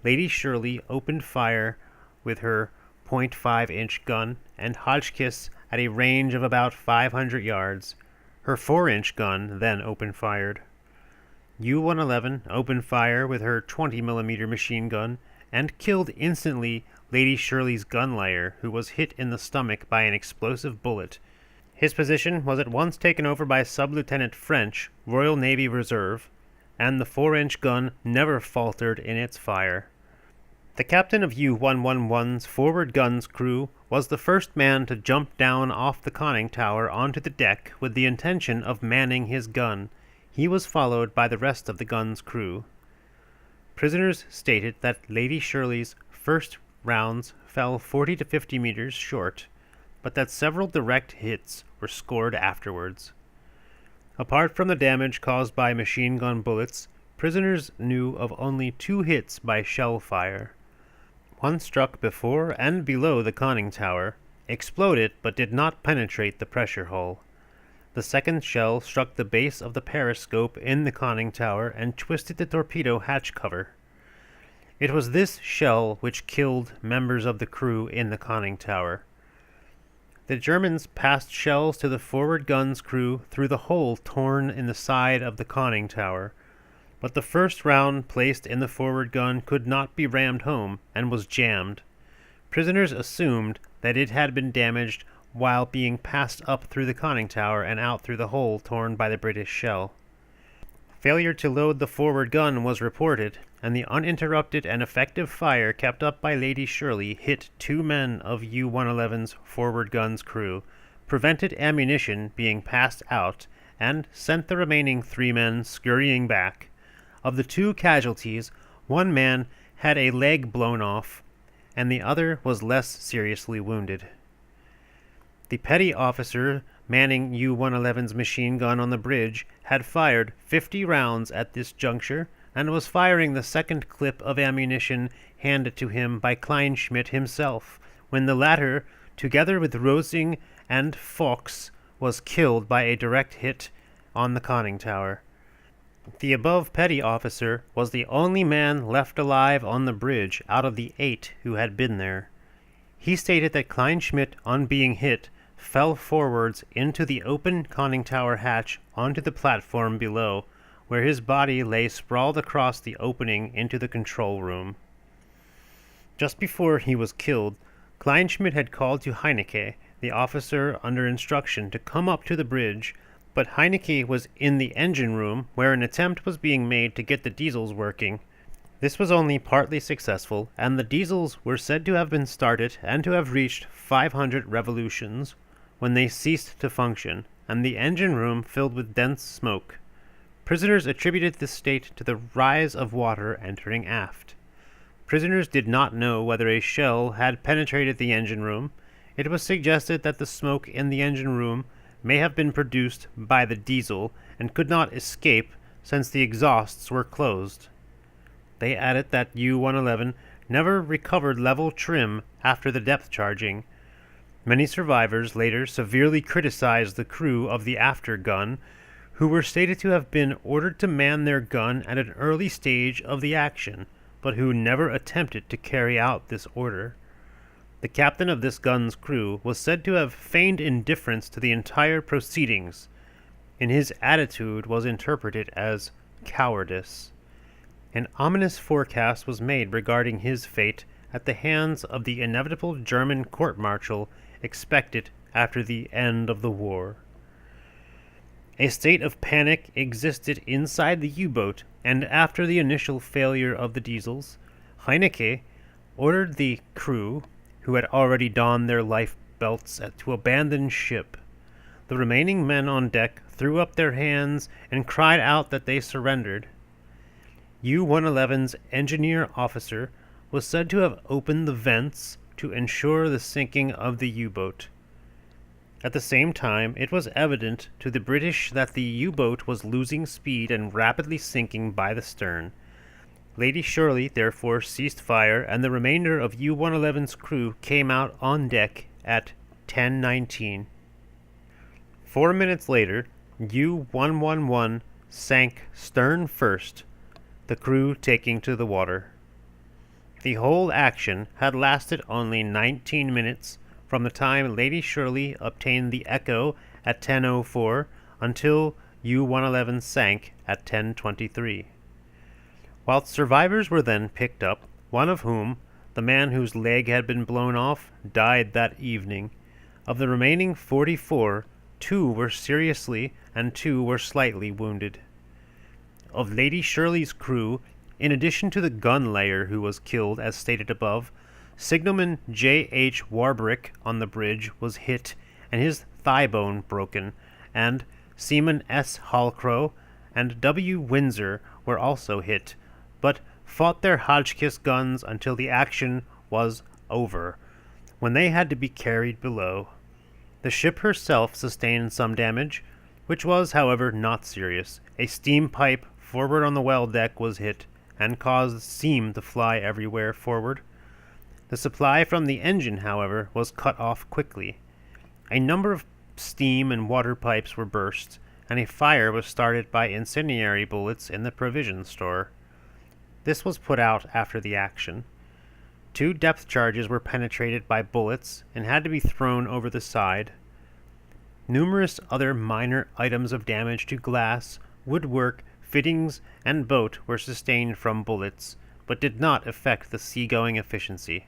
Lady Shirley opened fire with her .5-inch gun, and Hotchkiss at a range of about 500 yards. Her 4-inch gun then opened fired. U-111 opened fire with her 20mm machine gun and killed instantly Lady Shirley's gunlayer, who was hit in the stomach by an explosive bullet. His position was at once taken over by Sub-Lieutenant French, Royal Navy Reserve, and the 4-inch gun never faltered in its fire. The captain of U-111's forward gun's crew was the first man to jump down off the conning tower onto the deck with the intention of manning his gun. He was followed by the rest of the gun's crew. Prisoners stated that Lady Shirley's first rounds fell 40 to 50 meters short, but that several direct hits were scored afterwards. Apart from the damage caused by machine gun bullets, prisoners knew of only 2 hits by shell fire. One struck before and below the conning tower, exploded but did not penetrate the pressure hull. The second shell struck the base of the periscope in the conning tower and twisted the torpedo hatch cover. It was this shell which killed members of the crew in the conning tower. The Germans passed shells to the forward gun's crew through the hole torn in the side of the conning tower, but the first round placed in the forward gun could not be rammed home and was jammed. Prisoners assumed that it had been damaged while being passed up through the conning tower and out through the hole torn by the British shell. Failure to load the forward gun was reported, and the uninterrupted and effective fire kept up by Lady Shirley hit 2 men of U-111's forward gun's crew, prevented ammunition being passed out, and sent the remaining 3 men scurrying back. Of the 2 casualties, 1 man had a leg blown off, and the other was less seriously wounded. The petty officer manning U-111's machine gun on the bridge had fired 50 rounds at this juncture and was firing the second clip of ammunition handed to him by Kleinschmidt himself, when the latter, together with Rosing and Fox, was killed by a direct hit on the conning tower. The above petty officer was the only man left alive on the bridge out of the 8 who had been there. He stated that Kleinschmidt, on being hit, fell forwards into the open conning tower hatch onto the platform below, where his body lay sprawled across the opening into the control room. Just before he was killed, Kleinschmidt had called to Heinecke, the officer under instruction, to come up to the bridge, but Heinecke was in the engine room where an attempt was being made to get the diesels working. This was only partly successful, and the diesels were said to have been started and to have reached 500 revolutions when they ceased to function, and the engine room filled with dense smoke. Prisoners attributed this state to the rise of water entering aft. Prisoners did not know whether a shell had penetrated the engine room. It was suggested that the smoke in the engine room may have been produced by the diesel and could not escape since the exhausts were closed. They added that U-111 never recovered level trim after the depth charging. Many survivors later severely criticized the crew of the after gun, who were stated to have been ordered to man their gun at an early stage of the action, but who never attempted to carry out this order. The captain of this gun's crew was said to have feigned indifference to the entire proceedings, and his attitude was interpreted as cowardice. An ominous forecast was made regarding his fate at the hands of the inevitable German court-martial expected after the end of the war. A state of panic existed inside the U-boat, and after the initial failure of the diesels, Heinecke ordered the crew, who had already donned their life belts, to abandon ship. The remaining men on deck threw up their hands and cried out that they surrendered. U-111's engineer officer was said to have opened the vents to ensure the sinking of the U-boat. At the same time, it was evident to the British that the U-boat was losing speed and rapidly sinking by the stern. Lady Shirley therefore ceased fire, and the remainder of U-111's crew came out on deck at 10:19. 4 minutes later, U-111 sank stern first, the crew taking to the water. The whole action had lasted only 19 minutes from the time Lady Shirley obtained the echo at 10:04 until U-111 sank at 10:23. Whilst survivors were then picked up, one of whom, the man whose leg had been blown off, died that evening. Of the remaining 44, 2 were seriously and 2 were slightly wounded. Of Lady Shirley's crew, in addition to the gun layer who was killed as stated above, signalman J.H. Warbrick on the bridge was hit and his thigh bone broken, and Seaman S. Hallcrow and W. Windsor were also hit, but fought their Hotchkiss guns until the action was over, when they had to be carried below. The ship herself sustained some damage, which was, however, not serious. A steam pipe forward on the well deck was hit, and caused steam to fly everywhere forward. The supply from the engine, however, was cut off quickly. A number of steam and water pipes were burst, and a fire was started by incendiary bullets in the provision store. This was put out after the action. 2 depth charges were penetrated by bullets and had to be thrown over the side. Numerous other minor items of damage to glass, woodwork, fittings, and boat were sustained from bullets, but did not affect the seagoing efficiency.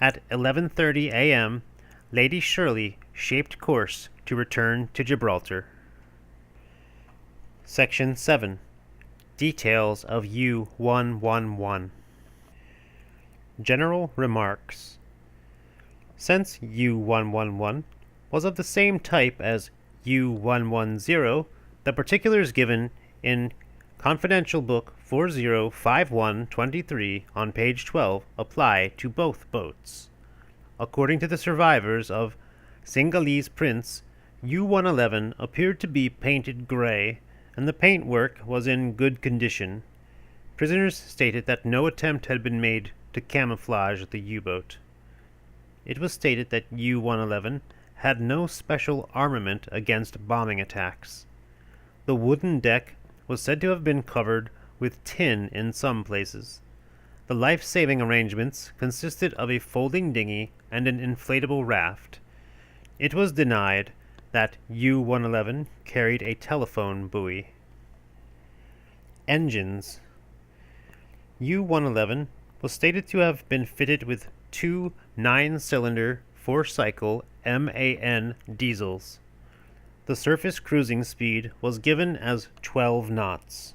At 11:30 a.m., Lady Shirley shaped course to return to Gibraltar. Section 7. Details of U-111. General remarks. Since U-111 was of the same type as U-110, the particulars given in Confidential Book 405123 on page 12 apply to both boats. According to the survivors of Singhalese Prince, U-111 appeared to be painted gray, and the paintwork was in good condition. Prisoners stated that no attempt had been made to camouflage the U-boat. It was stated that U-111 had no special armament against bombing attacks. The wooden deck was said to have been covered with tin in some places. The life-saving arrangements consisted of a folding dinghy and an inflatable raft. It was denied that U-111 carried a telephone buoy. Engines. U-111 was stated to have been fitted with 2 9-cylinder 4-cycle MAN diesels. The surface cruising speed was given as 12 knots.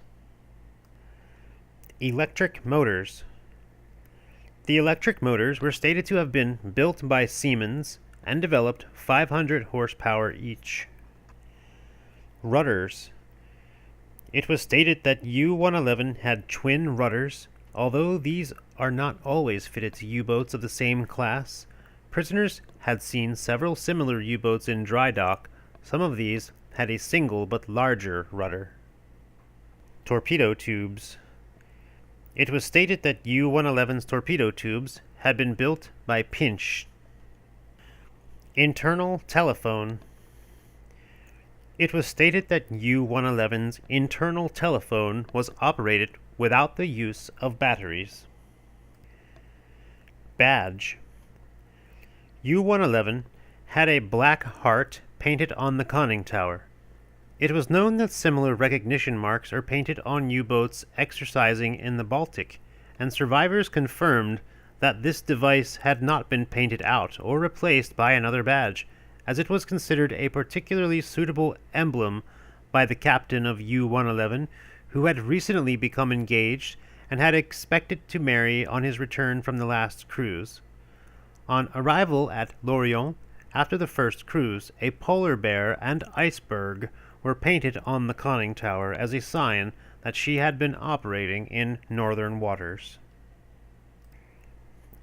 Electric motors. The electric motors were stated to have been built by Siemens and developed 500 horsepower each. Rudders. It was stated that U-111 had twin rudders. Although these are not always fitted to U-boats of the same class, prisoners had seen several similar U-boats in dry dock. Some of these had a single but larger rudder. Torpedo tubes. It was stated that U-111's torpedo tubes had been built by Pinch. Internal telephone. It was stated that U-111's internal telephone was operated without the use of batteries. Badge. U-111 had a black heart painted on the conning tower. It was known that similar recognition marks are painted on U-boats exercising in the Baltic, and survivors confirmed that this device had not been painted out or replaced by another badge, as it was considered a particularly suitable emblem by the captain of U-111, who had recently become engaged and had expected to marry on his return from the last cruise. On arrival at Lorient, after the first cruise, a polar bear and iceberg were painted on the conning tower as a sign that she had been operating in northern waters.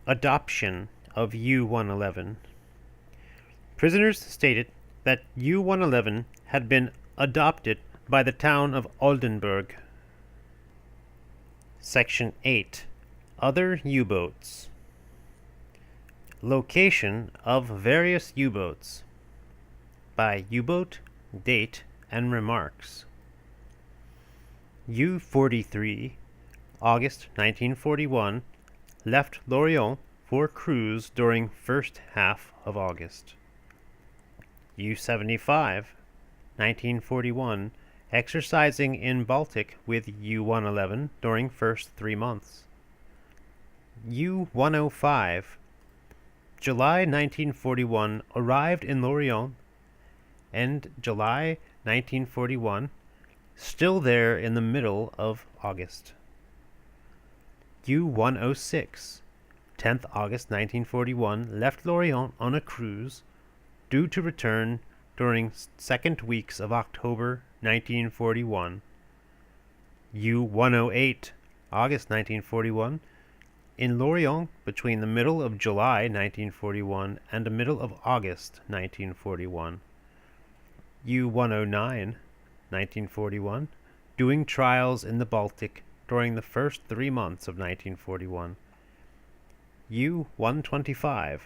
Adoption of U-111. Prisoners stated that U-111 had been adopted by the town of Oldenburg. Section 8. Other U-boats. Location of various U-boats. By U-boat, date, and remarks. U-43, August 1941, left Lorient for cruise during first half of August. U-75, 1941, exercising in Baltic with U-111 during first 3 months. U-105, July 1941, arrived in Lorient, and July 1941, still there in the middle of August. U-106, 10th August 1941, left Lorient on a cruise, due to return during second weeks of October 1941. U-108, August 1941, in Lorient between the middle of July 1941 and the middle of August 1941. U-109, 1941, doing trials in the Baltic during the first 3 months of 1941. U-125,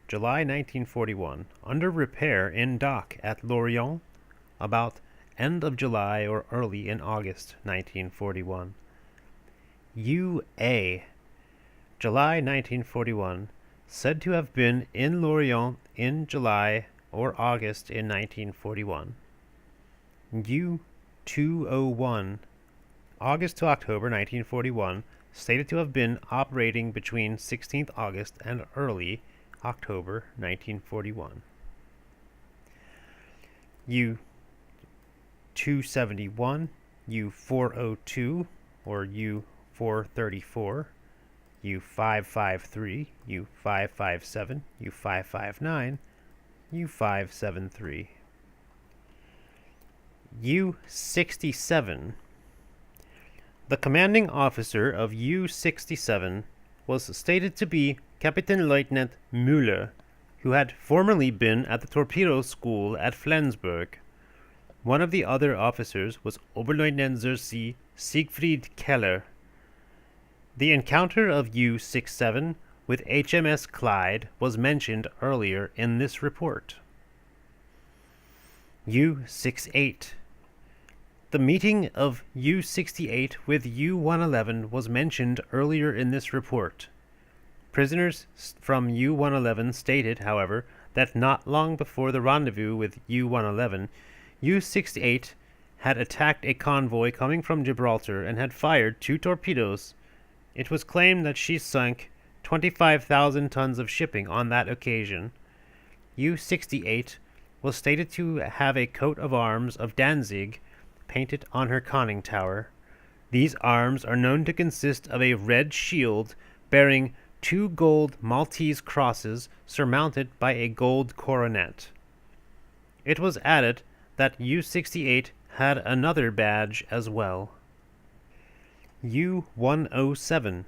July 1941, under repair in dock at Lorient, about end of July or early in August 1941. U-A, July 1941, said to have been in Lorient in July or August in 1941. U-201, August to October 1941, stated to have been operating between 16th August and early October 1941. U-271, U-402, or U-434, U-553, U-557, U-559, U-573. U-67. The commanding officer of U-67 was stated to be Captain Lieutenant Müller, who had formerly been at the torpedo school at Flensburg. One of the other officers was Oberleutnant zur See Siegfried Keller. The encounter of U-67 with HMS Clyde was mentioned earlier in this report. U-68. The meeting of U-68 with U-111 was mentioned earlier in this report. Prisoners from U-111 stated, however, that not long before the rendezvous with U-111, U-68 had attacked a convoy coming from Gibraltar and had fired 2 torpedoes. It was claimed that she sunk 25,000 tons of shipping on that occasion. U-68 was stated to have a coat of arms of Danzig painted on her conning tower. These arms are known to consist of a red shield bearing 2 gold Maltese crosses surmounted by a gold coronet. It was added that U-68 had another badge as well. U-107.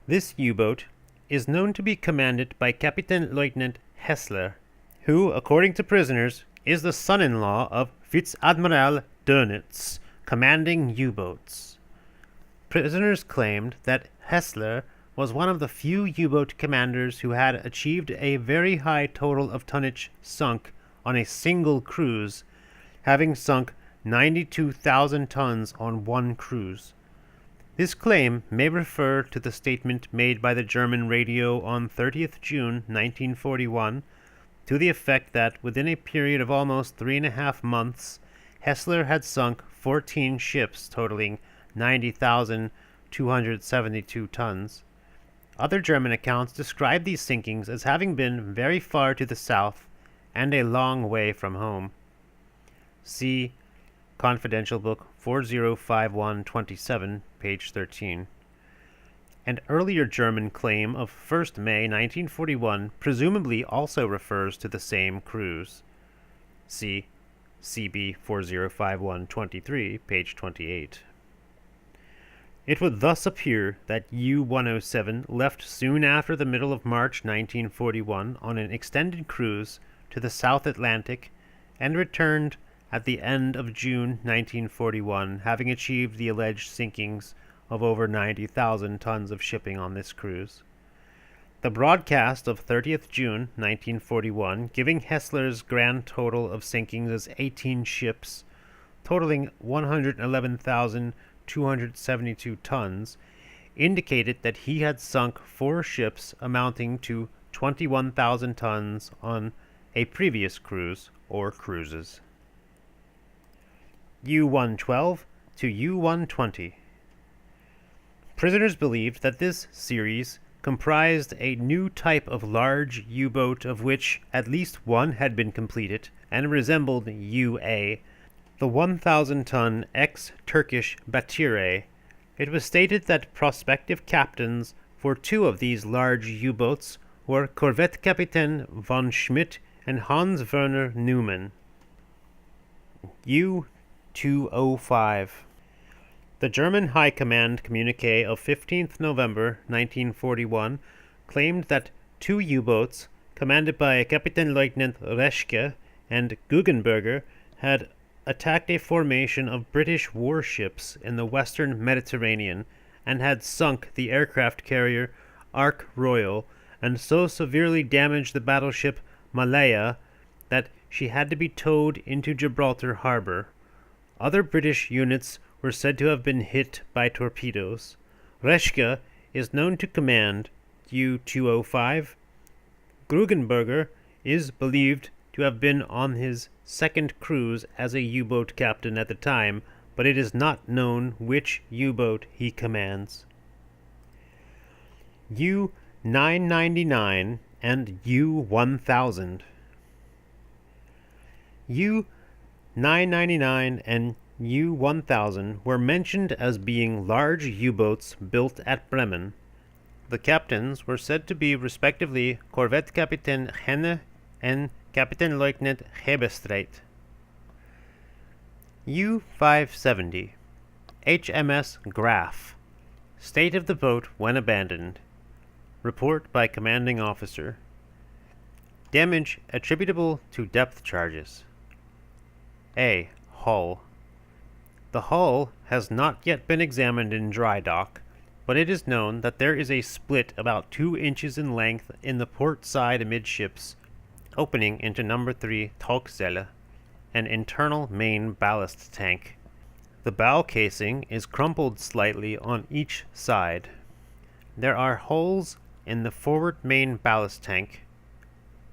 This U-boat is known to be commanded by Captain Lieutenant Hessler, who, according to prisoners, is the son-in-law of Vice-Admiral Dönitz, commanding U-boats. Prisoners claimed that Hessler was one of the few U-boat commanders who had achieved a very high total of tonnage sunk on a single cruise, having sunk 92,000 tons on one cruise. This claim may refer to the statement made by the German radio on 30th June 1941 to the effect that within a period of almost 3.5 months, Hessler had sunk 14 ships totaling 90,272 tons. Other German accounts describe these sinkings as having been very far to the south and a long way from home. See Confidential Book 405127, page 13. An earlier German claim of 1st May 1941 presumably also refers to the same cruise. See CB 405123, page 28. It would thus appear that U-107 left soon after the middle of March 1941 on an extended cruise to the South Atlantic and returned at the end of June 1941, having achieved the alleged sinkings of over 90,000 tons of shipping on this cruise. The broadcast of 30th June 1941, giving Hessler's grand total of sinkings as 18 ships, totaling 111,272 tons, indicated that he had sunk 4 ships amounting to 21,000 tons on a previous cruise or cruises. U-112 to U-120. Prisoners believed that this series comprised a new type of large U-boat of which at least one had been completed and resembled UA, the 1,000-ton ex-Turkish Batire. It was stated that prospective captains for two of these large U-boats were Corvette Captain von Schmidt and Hans Werner Neumann. U-205. The German High Command communique of 15th November 1941 claimed that two U-boats, commanded by Kapitänleutnant Reschke and Guggenberger, had attacked a formation of British warships in the western Mediterranean and had sunk the aircraft carrier Ark Royal and so severely damaged the battleship Malaya that she had to be towed into Gibraltar harbor. Other British units were said to have been hit by torpedoes. Reschke is known to command U-205. Guggenberger is believed to have been on his second cruise as a U-boat captain at the time, but it is not known which U-boat he commands. U-999 and U-1000. U-999 and U-1000 were mentioned as being large U-boats built at Bremen. The captains were said to be respectively Corvette Captain Henne and Kapitänleutnant Hebestreit. U-570. HMS Graf. State of the boat when abandoned. Report by commanding officer. Damage attributable to depth charges. A. Hull. The hull has not yet been examined in dry dock, but it is known that there is a split about 2 inches in length in the port side amidships, opening into number 3 Tauchzelle, an internal main ballast tank. The bow casing is crumpled slightly on each side. There are holes in the forward main ballast tank.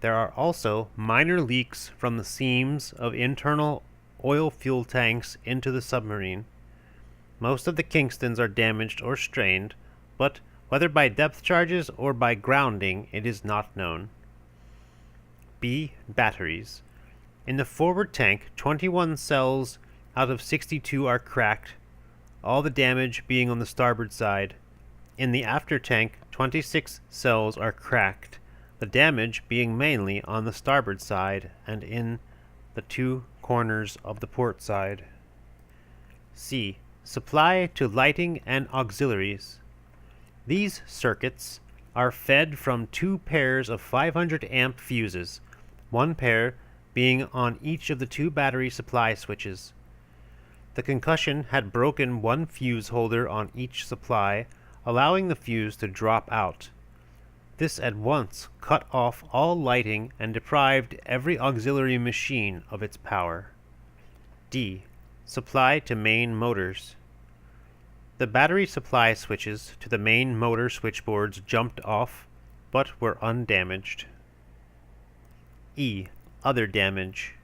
There are also minor leaks from the seams of internal oil fuel tanks into the submarine. Most of the Kingstons are damaged or strained, but whether by depth charges or by grounding, it is not known. B. Batteries. In the forward tank, 21 cells out of 62 are cracked, all the damage being on the starboard side. In the after tank, 26 cells are cracked, the damage being mainly on the starboard side and in the 2 corners of the port side. C. Supply to lighting and auxiliaries. These circuits are fed from 2 pairs of 500 amp fuses, 1 pair being on each of the 2 battery supply switches. The concussion had broken 1 fuse holder on each supply, allowing the fuse to drop out. This at once cut off all lighting and deprived every auxiliary machine of its power. D. Supply to main motors. The battery supply switches to the main motor switchboards jumped off, but were undamaged. E. Other damage.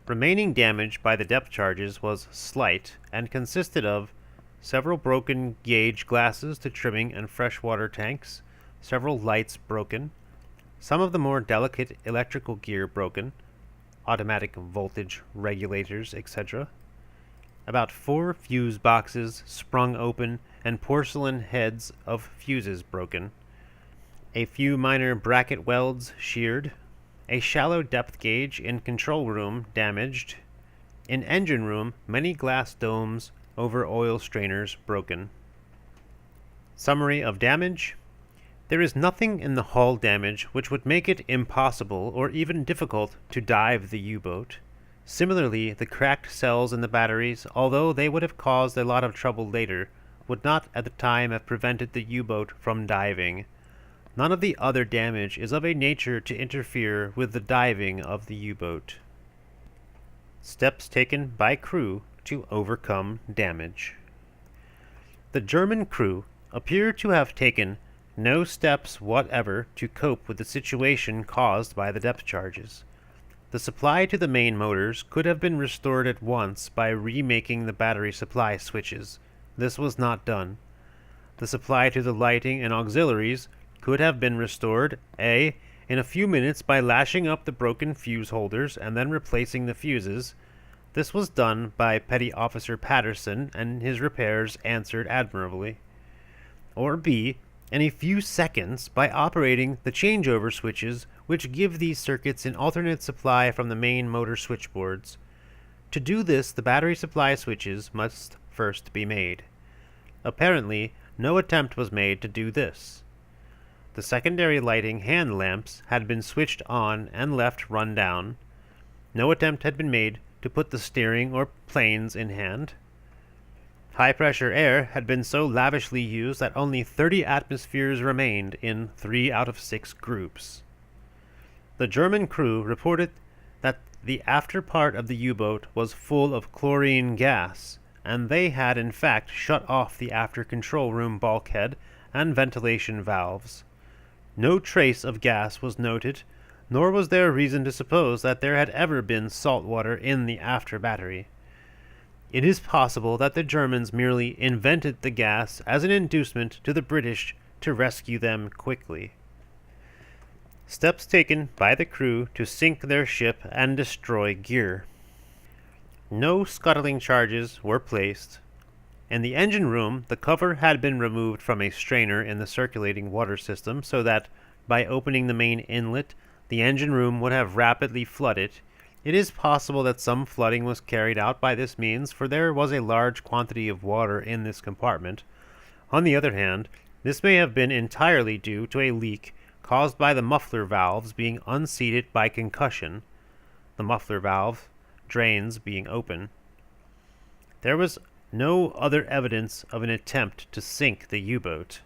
Remaining damage by the depth charges was slight and consisted of several broken gauge glasses to trimming and freshwater tanks, several lights broken, some of the more delicate electrical gear broken, automatic voltage regulators, etc., about 4 fuse boxes sprung open and porcelain heads of fuses broken, a few minor bracket welds sheared, a shallow depth gauge in control room damaged, in engine room many glass domes over oil strainers broken. Summary of damage. There is nothing in the hull damage which would make it impossible or even difficult to dive the U-boat. Similarly, the cracked cells in the batteries, although they would have caused a lot of trouble later, would not at the time have prevented the U-boat from diving. None of the other damage is of a nature to interfere with the diving of the U-boat. Steps taken by crew to overcome damage. The German crew appear to have taken no steps whatever to cope with the situation caused by the depth charges. The supply to the main motors could have been restored at once by remaking the battery supply switches. This was not done. The supply to the lighting and auxiliaries could have been restored, A, in a few minutes by lashing up the broken fuse holders and then replacing the fuses. This was done by Petty Officer Patterson, and his repairs answered admirably. Or B, in a few seconds by operating the changeover switches which give these circuits an alternate supply from the main motor switchboards. To do this, the battery supply switches must first be made. Apparently, no attempt was made to do this. The secondary lighting hand lamps had been switched on and left run down. No attempt had been made to put the steering or planes in hand. High-pressure air had been so lavishly used that only 30 atmospheres remained in 3 out of 6 groups. The German crew reported that the after part of the U-boat was full of chlorine gas, and they had in fact shut off the after control room bulkhead and ventilation valves. No trace of gas was noted, nor was there reason to suppose that there had ever been salt water in the after battery. It is possible that the Germans merely invented the gas as an inducement to the British to rescue them quickly. Steps taken by the crew to sink their ship and destroy gear. No scuttling charges were placed. In the engine room, the cover had been removed from a strainer in the circulating water system so that, by opening the main inlet, the engine room would have rapidly flooded. It is possible that some flooding was carried out by this means, for there was a large quantity of water in this compartment. On the other hand, this may have been entirely due to a leak caused by the muffler valves being unseated by concussion, the muffler valve drains being open. There was no other evidence of an attempt to sink the U-boat.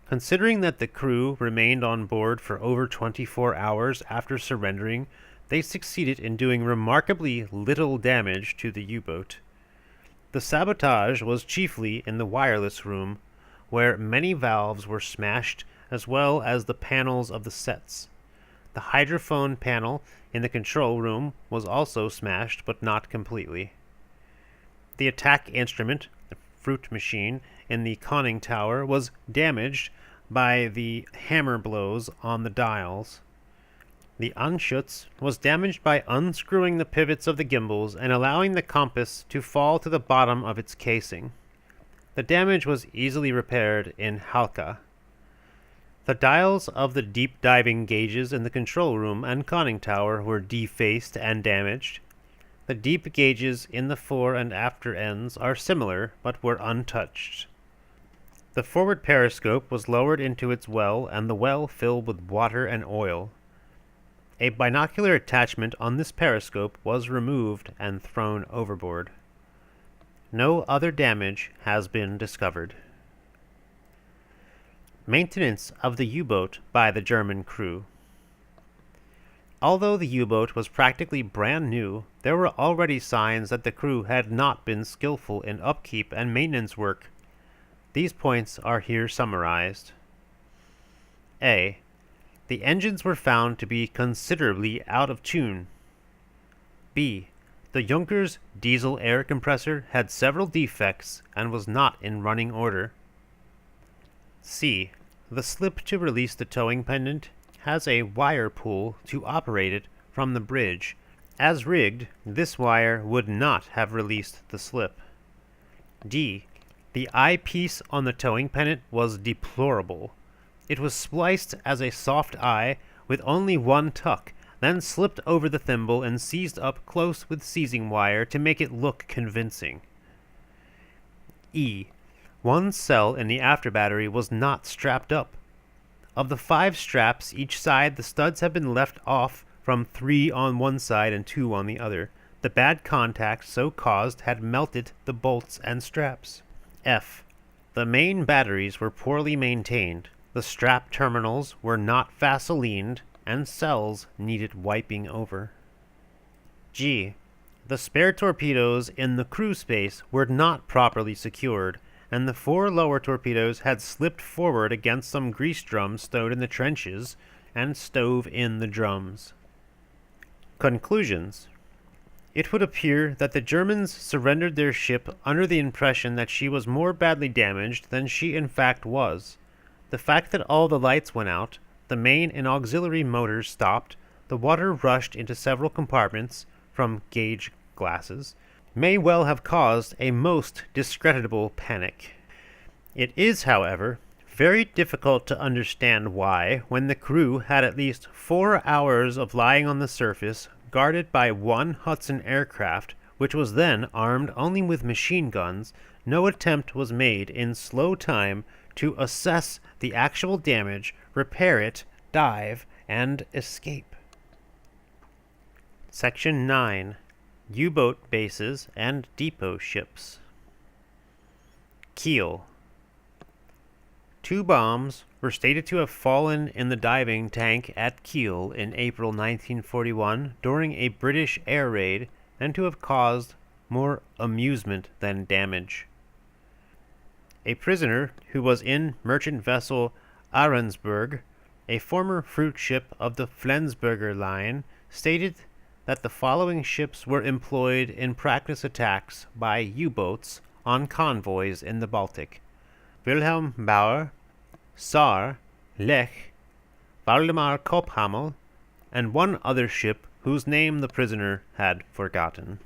Considering that the crew remained on board for over 24 hours after surrendering, they succeeded in doing remarkably little damage to the U-boat. The sabotage was chiefly in the wireless room, where many valves were smashed, as well as the panels of the sets. The hydrophone panel in the control room was also smashed, but not completely. The attack instrument, the fruit machine, in the conning tower was damaged by the hammer blows on the dials. The Anschutz was damaged by unscrewing the pivots of the gimbals and allowing the compass to fall to the bottom of its casing. The damage was easily repaired in Halka. The dials of the deep diving gauges in the control room and conning tower were defaced and damaged. The deep gauges in the fore and after ends are similar, but were untouched. The forward periscope was lowered into its well, and the well filled with water and oil. A binocular attachment on this periscope was removed and thrown overboard. No other damage has been discovered. Maintenance of the U-boat by the German crew. Although the U-boat was practically brand new, there were already signs that the crew had not been skillful in upkeep and maintenance work. These points are here summarized. A. The engines were found to be considerably out of tune. B. The Junkers diesel air compressor had several defects and was not in running order. C. The slip to release the towing pendant has a wire pull to operate it from the bridge. As rigged, this wire would not have released the slip. D. The eyepiece on the towing pennant was deplorable. It was spliced as a soft eye with only one tuck, then slipped over the thimble and seized up close with seizing wire to make it look convincing. E. One cell in the after battery was not strapped up. Of the 5 straps each side, the studs have been left off from 3 on one side and 2 on the other. The bad contact so caused had melted the bolts and straps. F. The main batteries were poorly maintained. The strap terminals were not vaselined, and cells needed wiping over. G. The spare torpedoes in the crew space were not properly secured, and the 4 lower torpedoes had slipped forward against some grease drums stowed in the trenches and stove in the drums. Conclusions. It would appear that the Germans surrendered their ship under the impression that she was more badly damaged than she in fact was. The fact that all the lights went out, the main and auxiliary motors stopped, the water rushed into several compartments from gauge glasses, may well have caused a most discreditable panic. It is, however, very difficult to understand why, when the crew had at least 4 hours of lying on the surface, guarded by one Hudson aircraft, which was then armed only with machine guns, no attempt was made in slow time to assess the actual damage, repair it, dive, and escape. Section 9. U-boat bases and depot ships. Kiel. 2 bombs were stated to have fallen in the diving tank at Kiel in April 1941 during a British air raid and to have caused more amusement than damage. A prisoner who was in merchant vessel Ahrensburg, a former fruit ship of the Flensburger line, stated that the following ships were employed in practice attacks by U-boats on convoys in the Baltic: Wilhelm Bauer, Saar, Lech, Waldemar Kopphamel, and one other ship whose name the prisoner had forgotten.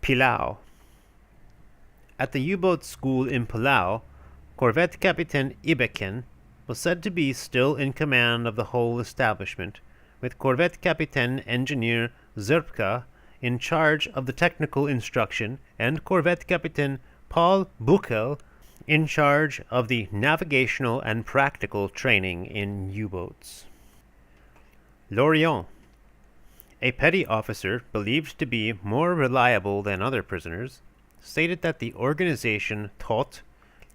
Pillau. At the U-boat school in Pillau, Corvette Captain Ibeken was said to be still in command of the whole establishment, with Corvette Captain Engineer Zerbka in charge of the technical instruction and Corvette Captain Paul Buchel in charge of the navigational and practical training in U-boats. Lorient. A petty officer believed to be more reliable than other prisoners stated that the organization DEPôt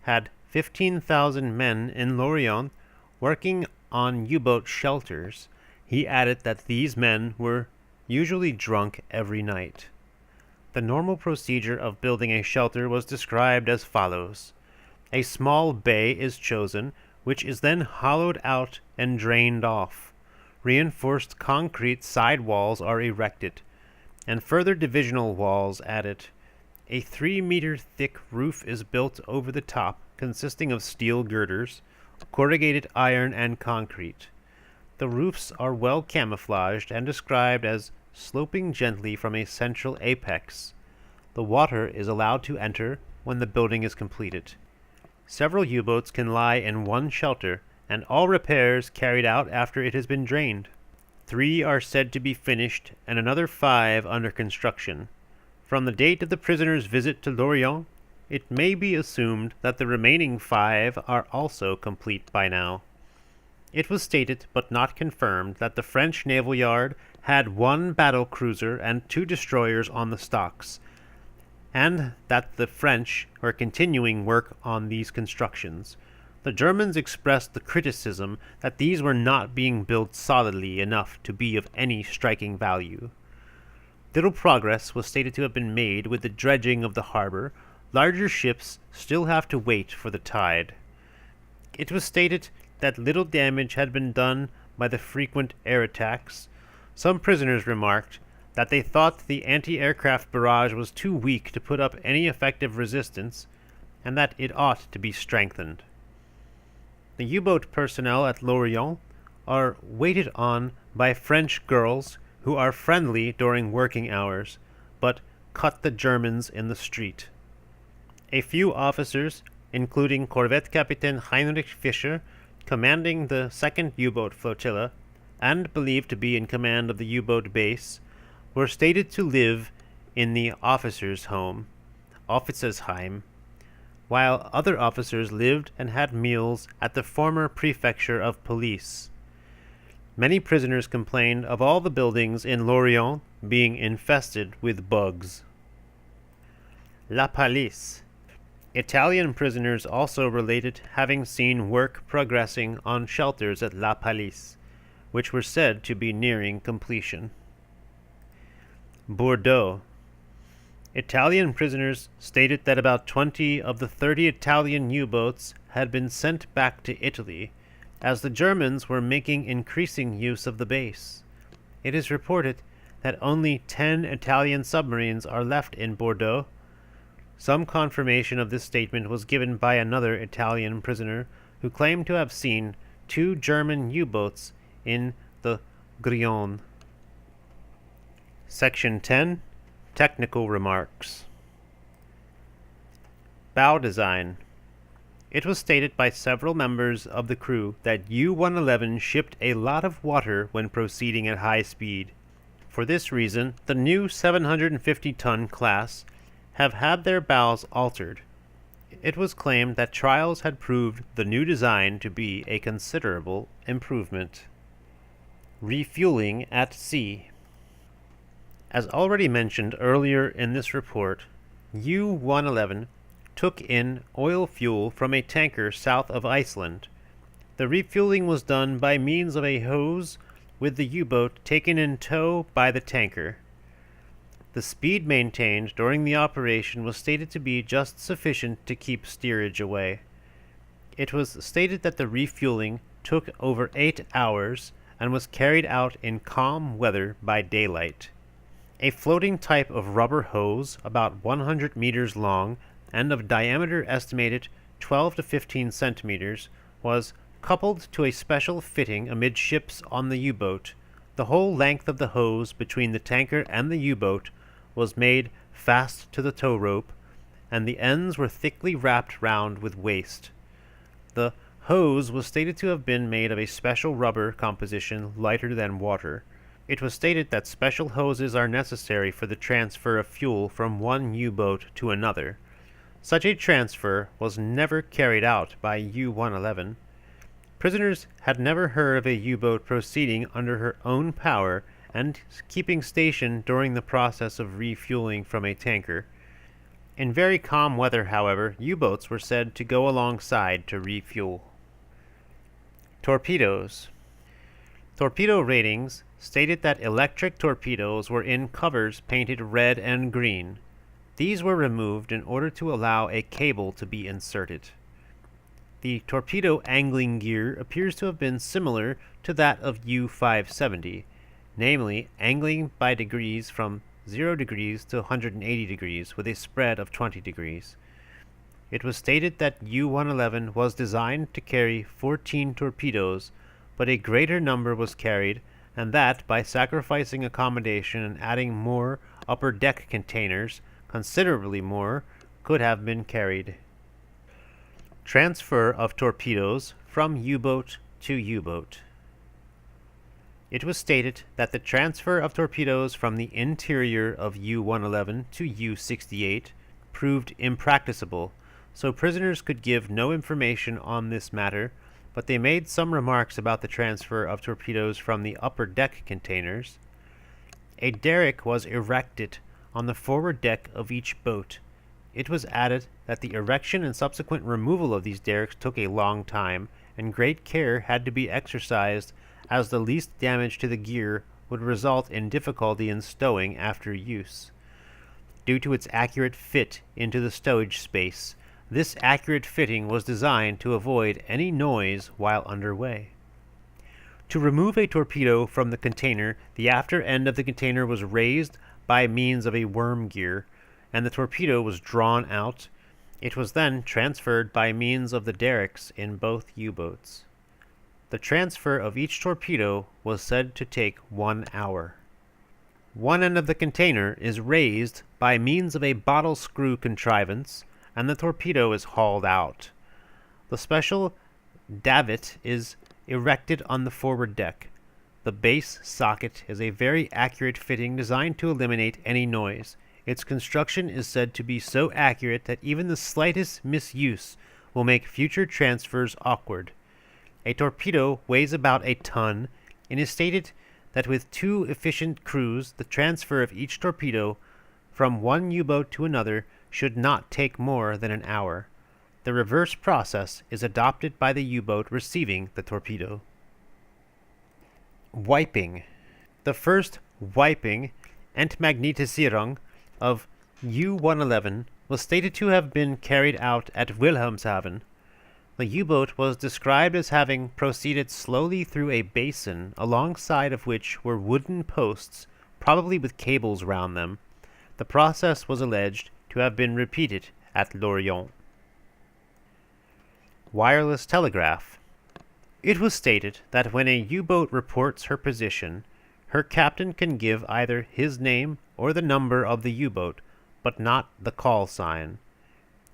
had 15,000 men in Lorient working on U-boat shelters. He added that these men were usually drunk every night. The normal procedure of building a shelter was described as follows. A small bay is chosen, which is then hollowed out and drained off. Reinforced concrete side walls are erected, and further divisional walls added. A 3-meter thick roof is built over the top, consisting of steel girders, corrugated iron, and concrete. The roofs are well camouflaged and described as sloping gently from a central apex. The water is allowed to enter when the building is completed. Several U-boats can lie in one shelter, and all repairs carried out after it has been drained. 3 are said to be finished, and another 5 under construction. From the date of the prisoner's visit to Lorient, it may be assumed that the remaining 5 are also complete by now. It was stated, but not confirmed, that the French naval yard had 1 battle cruiser and 2 destroyers on the stocks, and that the French were continuing work on these constructions. The Germans expressed the criticism that these were not being built solidly enough to be of any striking value. Little progress was stated to have been made with the dredging of the harbor. Larger ships still have to wait for the tide. It was stated that little damage had been done by the frequent air attacks. Some prisoners remarked that they thought the anti-aircraft barrage was too weak to put up any effective resistance, and that it ought to be strengthened. The U-boat personnel at Lorient are waited on by French girls who are friendly during working hours, but cut the Germans in the street. A few officers, including Corvette Captain Heinrich Fischer, commanding the 2nd U-boat flotilla, and believed to be in command of the U-boat base, were stated to live in the officers' home, Officersheim, while other officers lived and had meals at the former prefecture of police. Many prisoners complained of all the buildings in Lorient being infested with bugs. La Pallice. Italian prisoners also related having seen work progressing on shelters at La Pallice, which were said to be nearing completion. Bordeaux. Italian prisoners stated that about 20 of the 30 Italian U-boats had been sent back to Italy, as the Germans were making increasing use of the base. It is reported that only 10 Italian submarines are left in Bordeaux. Some confirmation of this statement was given by another Italian prisoner who claimed to have seen 2 German U-boats in the Grillon. Section 10. Technical Remarks. Bow design. It was stated by several members of the crew that U-111 shipped a lot of water when proceeding at high speed. For this reason, the new 750-ton class have had their bows altered. It was claimed that trials had proved the new design to be a considerable improvement. Refueling at sea. As already mentioned earlier in this report, U-111 took in oil fuel from a tanker south of Iceland. The refueling was done by means of a hose with the U-boat taken in tow by the tanker. The speed maintained during the operation was stated to be just sufficient to keep steerage away. It was stated that the refueling took over 8 hours and was carried out in calm weather by daylight. A floating type of rubber hose about 100 meters long and of diameter estimated 12 to 15 centimeters was coupled to a special fitting amidships on the U-boat. The whole length of the hose between the tanker and the U-boat was made fast to the tow rope, and the ends were thickly wrapped round with waste. The hose was stated to have been made of a special rubber composition lighter than water. It was stated that special hoses are necessary for the transfer of fuel from one U-boat to another. Such a transfer was never carried out by U-111. Prisoners had never heard of a U-boat proceeding under her own power and keeping station during the process of refueling from a tanker. In very calm weather, however, U-boats were said to go alongside to refuel. Torpedoes. Torpedo ratings stated that electric torpedoes were in covers painted red and green. These were removed in order to allow a cable to be inserted. The torpedo angling gear appears to have been similar to that of U-570, namely angling by degrees from 0 degrees to 180 degrees with a spread of 20 degrees. It was stated that U-111 was designed to carry 14 torpedoes, but a greater number was carried, and that by sacrificing accommodation and adding more upper deck containers, considerably more could have been carried. Transfer of torpedoes from U-boat to U-boat. It was stated that the transfer of torpedoes from the interior of U-111 to U-68 proved impracticable, so prisoners could give no information on this matter, but they made some remarks about the transfer of torpedoes from the upper deck containers. A derrick was erected on the forward deck of each boat. It was added that the erection and subsequent removal of these derricks took a long time, and great care had to be exercised, as the least damage to the gear would result in difficulty in stowing after use. Due to its accurate fit into the stowage space, this accurate fitting was designed to avoid any noise while underway. To remove a torpedo from the container, the after end of the container was raised by means of a worm gear, and the torpedo was drawn out. It was then transferred by means of the derricks in both U-boats. The transfer of each torpedo was said to take 1 hour. One end of the container is raised by means of a bottle screw contrivance, and the torpedo is hauled out. The special davit is erected on the forward deck. The base socket is a very accurate fitting designed to eliminate any noise. Its construction is said to be so accurate that even the slightest misuse will make future transfers awkward. A torpedo weighs about a ton, and is stated that with 2 efficient crews, the transfer of each torpedo from one U-boat to another should not take more than an hour. The reverse process is adopted by the U-boat receiving the torpedo. Wiping. The first wiping, Entmagnetisierung, of U-111 was stated to have been carried out at Wilhelmshaven. The U-boat was described as having proceeded slowly through a basin alongside of which were wooden posts, probably with cables round them. The process was alleged to have been repeated at Lorient. Wireless telegraph. It was stated that when a U-boat reports her position, her captain can give either his name or the number of the U-boat, but not the call sign.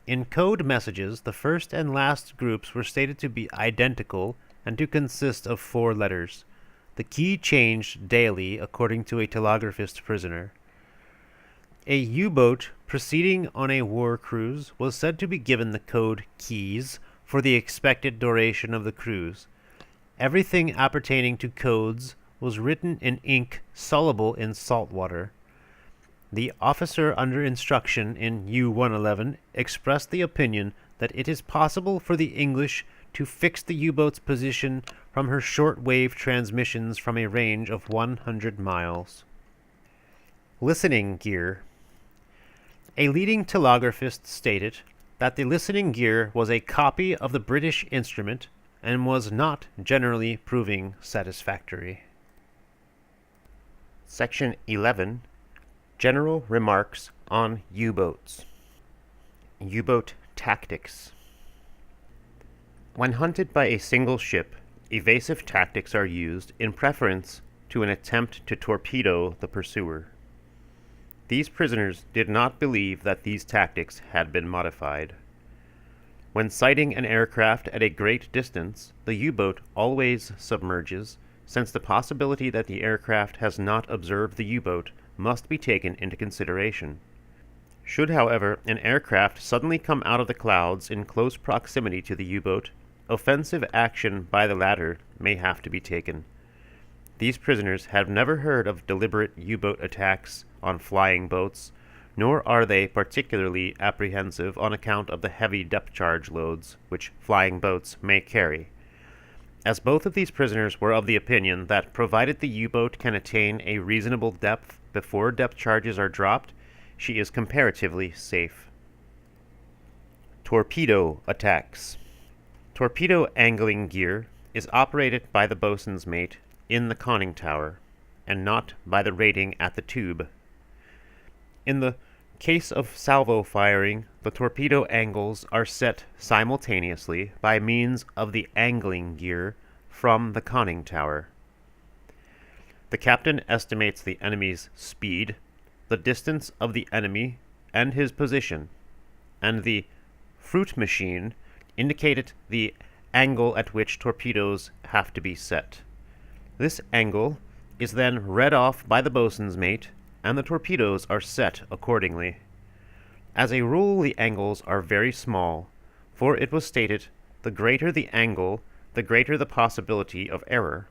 In code messages, the first and last groups were stated to be identical and to consist of 4 letters. The key changed daily according to a telegraphist prisoner. A U-boat proceeding on a war cruise was said to be given the code keys for the expected duration of the cruise. Everything appertaining to codes was written in ink soluble in salt water. The officer under instruction in U-111 expressed the opinion that it is possible for the English to fix the U-boat's position from her short-wave transmissions from a range of 100 miles. Listening gear. A leading telegraphist stated that the listening gear was a copy of the British instrument and was not generally proving satisfactory. Section 11. General remarks on U-boats. U-boat tactics. When hunted by a single ship, evasive tactics are used in preference to an attempt to torpedo the pursuer. These prisoners did not believe that these tactics had been modified. When sighting an aircraft at a great distance, the U-boat always submerges, since the possibility that the aircraft has not observed the U-boat must be taken into consideration. Should, however, an aircraft suddenly come out of the clouds in close proximity to the U-boat, offensive action by the latter may have to be taken. These prisoners have never heard of deliberate U-boat attacks on flying boats, nor are they particularly apprehensive on account of the heavy depth charge loads which flying boats may carry. As both of these prisoners were of the opinion that provided the U-boat can attain a reasonable depth before depth charges are dropped, she is comparatively safe. Torpedo attacks. Torpedo angling gear is operated by the bosun's mate in the conning tower, and not by the rating at the tube. In the case of salvo firing, the torpedo angles are set simultaneously by means of the angling gear from the conning tower. The captain estimates the enemy's speed, the distance of the enemy, and his position, and the fruit machine indicated the angle at which torpedoes have to be set. This angle is then read off by the bosun's mate, and the torpedoes are set accordingly. As a rule, the angles are very small, for it was stated, the greater the angle, the greater the possibility of error.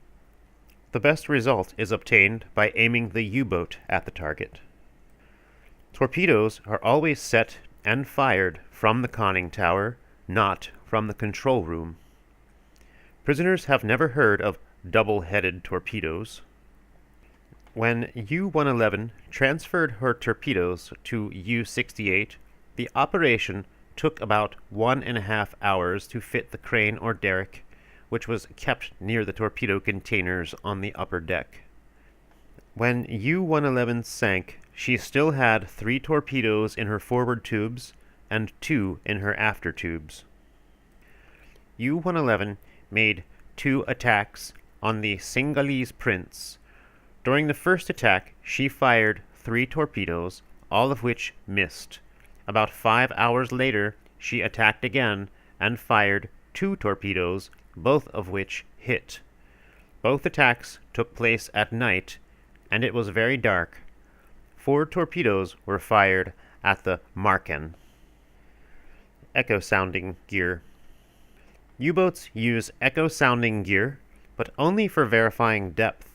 The best result is obtained by aiming the U-boat at the target. Torpedoes are always set and fired from the conning tower, not from the control room. Prisoners have never heard of double-headed torpedoes. When U-111 transferred her torpedoes to U-68, the operation took about 1.5 hours to fit the crane or derrick, which was kept near the torpedo containers on the upper deck. When U-111 sank, she still had 3 torpedoes in her forward tubes and 2 in her after tubes. U-111 made 2 attacks on the Senegalese Prince. During the first attack, she fired 3 torpedoes, all of which missed. About 5 hours later, she attacked again and fired 2 torpedoes, both of which hit. Both attacks took place at night, and it was very dark. 4 torpedoes were fired at the Marken. Echo sounding gear. U-boats use echo sounding gear, but only for verifying depth.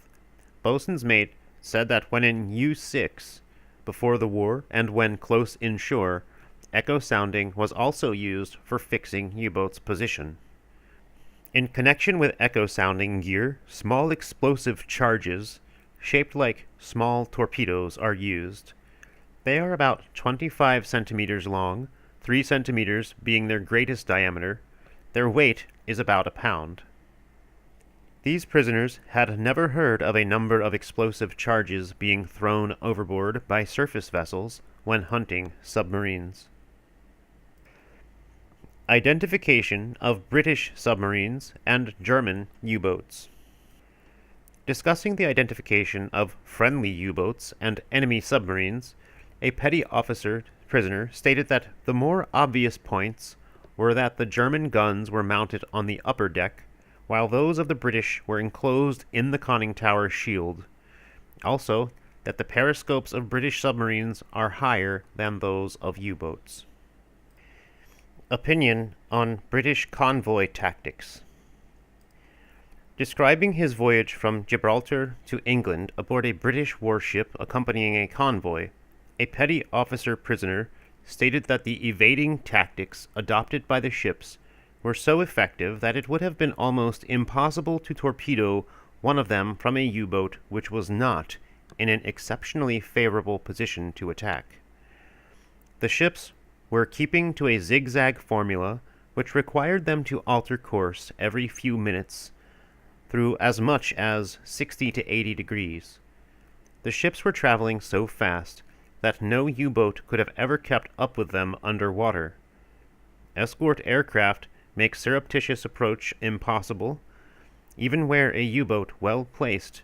Bosun's mate said that when in U-6, before the war, and when close inshore, echo sounding was also used for fixing U-boats' position. In connection with echo sounding gear, small explosive charges, shaped like small torpedoes, are used. They are about 25 centimeters long, 3 centimeters being their greatest diameter. Their weight is about a pound. These prisoners had never heard of a number of explosive charges being thrown overboard by surface vessels when hunting submarines. Identification of British submarines and German U-boats. Discussing the identification of friendly U-boats and enemy submarines, a petty officer prisoner stated that the more obvious points were that the German guns were mounted on the upper deck, while those of the British were enclosed in the conning tower shield. Also, that the periscopes of British submarines are higher than those of U-boats. Opinion on British convoy tactics. Describing his voyage from Gibraltar to England aboard a British warship accompanying a convoy, a petty officer prisoner stated that the evading tactics adopted by the ships were so effective that it would have been almost impossible to torpedo one of them from a U-boat which was not in an exceptionally favorable position to attack. The ships were keeping to a zigzag formula which required them to alter course every few minutes through as much as 60 to 80 degrees. The ships were traveling so fast that no U-boat could have ever kept up with them underwater. Escort aircraft make surreptitious approach impossible, even where a U-boat well placed.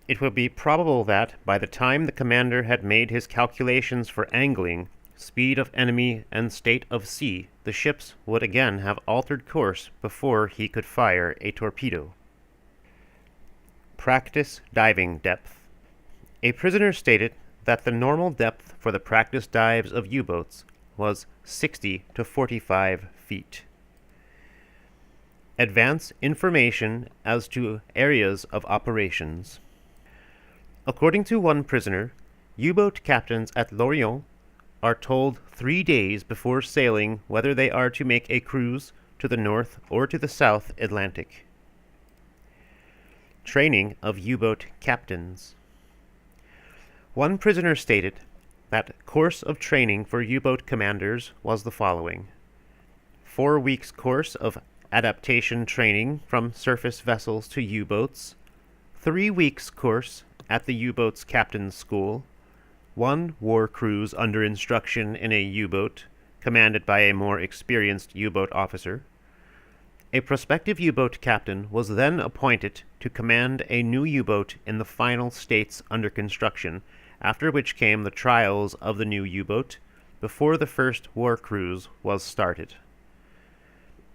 It would be probable that, by the time the commander had made his calculations for angling, speed of enemy, and state of sea, the ships would again have altered course before he could fire a torpedo. Practice diving depth. A prisoner stated that the normal depth for the practice dives of U-boats was 60 to 45 feet. Advance information as to areas of operations. According to one prisoner, U-boat captains at Lorient are told 3 days before sailing whether they are to make a cruise to the North or to the South Atlantic. Training of U-boat captains. One prisoner stated that course of training for U-boat commanders was the following: 4 weeks course of adaptation training from surface vessels to U-boats, 3 weeks course at the U-boat's captain's school, 1 war cruise under instruction in a U-boat, commanded by a more experienced U-boat officer. A prospective U-boat captain was then appointed to command a new U-boat in the final states under construction, after which came the trials of the new U-boat, before the first war cruise was started.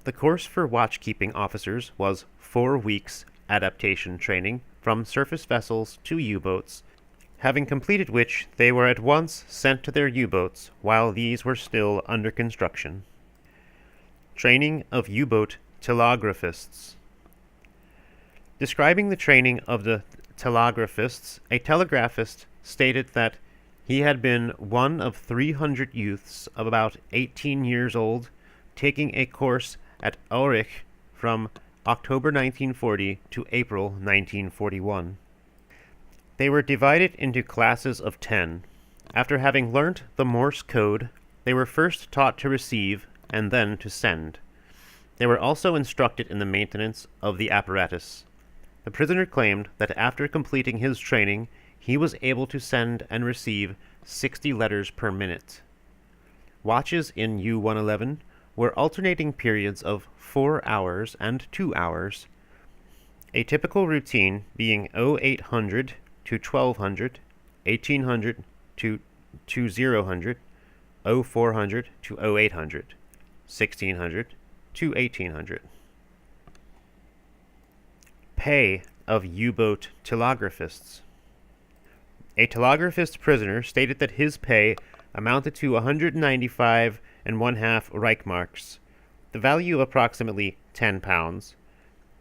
The course for watchkeeping officers was 4 weeks adaptation training from surface vessels to U-boats, having completed which they were at once sent to their U-boats while these were still under construction. Training of U-boat telegraphists. Describing the training of the telegraphists, a telegraphist stated that he had been one of 300 youths of about 18 years old taking a course at Aurich from October 1940 to April 1941. They were divided into classes of 10. After having learnt the Morse code, they were first taught to receive and then to send. They were also instructed in the maintenance of the apparatus. The prisoner claimed that after completing his training, he was able to send and receive 60 letters per minute. Watches in U-111 were alternating periods of 4 hours and 2 hours, a typical routine being 0800 to 1200, 1800 to 2000, 0400 to 0800, 1600 to 1800. Pay of U-boat telegraphists. A telegraphist prisoner stated that his pay amounted to 195 1/2 Reichmarks, the value of approximately £10,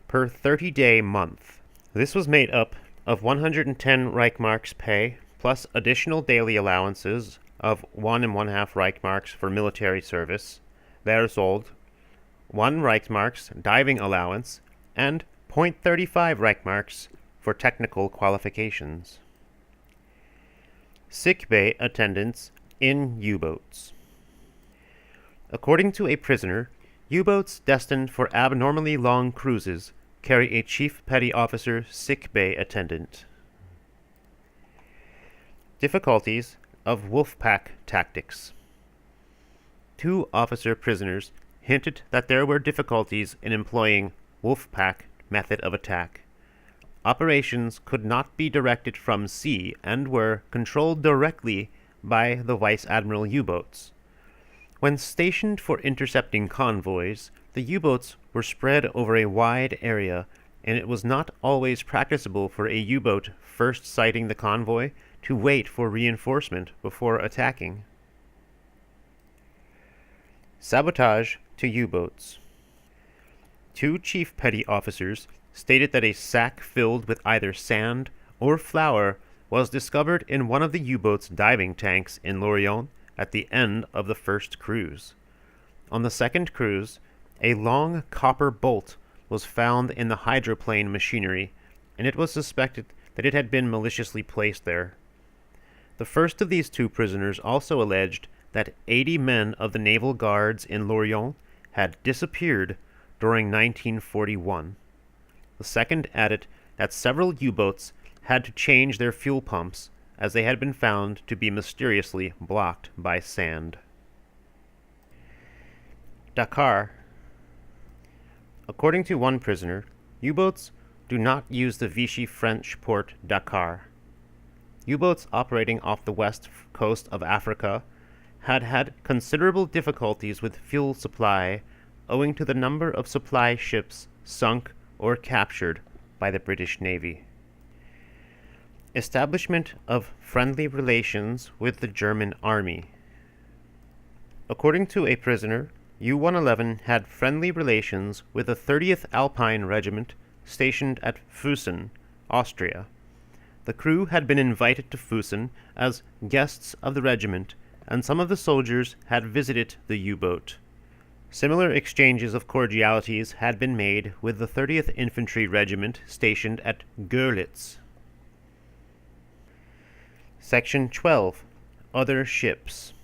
per 30-day month. This was made up of 110 Reichmarks pay, plus additional daily allowances of 1 1/2 Reichmarks for military service, Versold, 1 Reichmarks diving allowance, and 0.35 Reichmarks for technical qualifications. Sick bay attendance in U-boats. According to a prisoner, U-boats destined for abnormally long cruises carry a Chief Petty Officer sick bay attendant. Difficulties of Wolfpack tactics. 2 officer prisoners hinted that there were difficulties in employing Wolfpack method of attack. Operations could not be directed from sea and were controlled directly by the Vice Admiral U-boats. When stationed for intercepting convoys, the U-boats were spread over a wide area, and it was not always practicable for a U-boat first sighting the convoy to wait for reinforcement before attacking. Sabotage to U-boats. 2 chief petty officers stated that a sack filled with either sand or flour was discovered in one of the U-boat's diving tanks in Lorient at the end of the first cruise. On the second cruise, a long copper bolt was found in the hydroplane machinery, and it was suspected that it had been maliciously placed there. The first of these 2 prisoners also alleged that 80 men of the naval guards in Lorient had disappeared during 1941. The second added that several U-boats had to change their fuel pumps as they had been found to be mysteriously blocked by sand. Dakar. According to one prisoner, U-boats do not use the Vichy French port Dakar. U-boats operating off the west coast of Africa had considerable difficulties with fuel supply owing to the number of supply ships sunk or captured by the British Navy. Establishment of friendly relations with the German Army. According to a prisoner, U-111 had friendly relations with the 30th Alpine Regiment stationed at Füssen, Austria. The crew had been invited to Füssen as guests of the regiment, and some of the soldiers had visited the U-boat. Similar exchanges of cordialities had been made with the 30th Infantry Regiment stationed at Görlitz. Section 12. Other ships.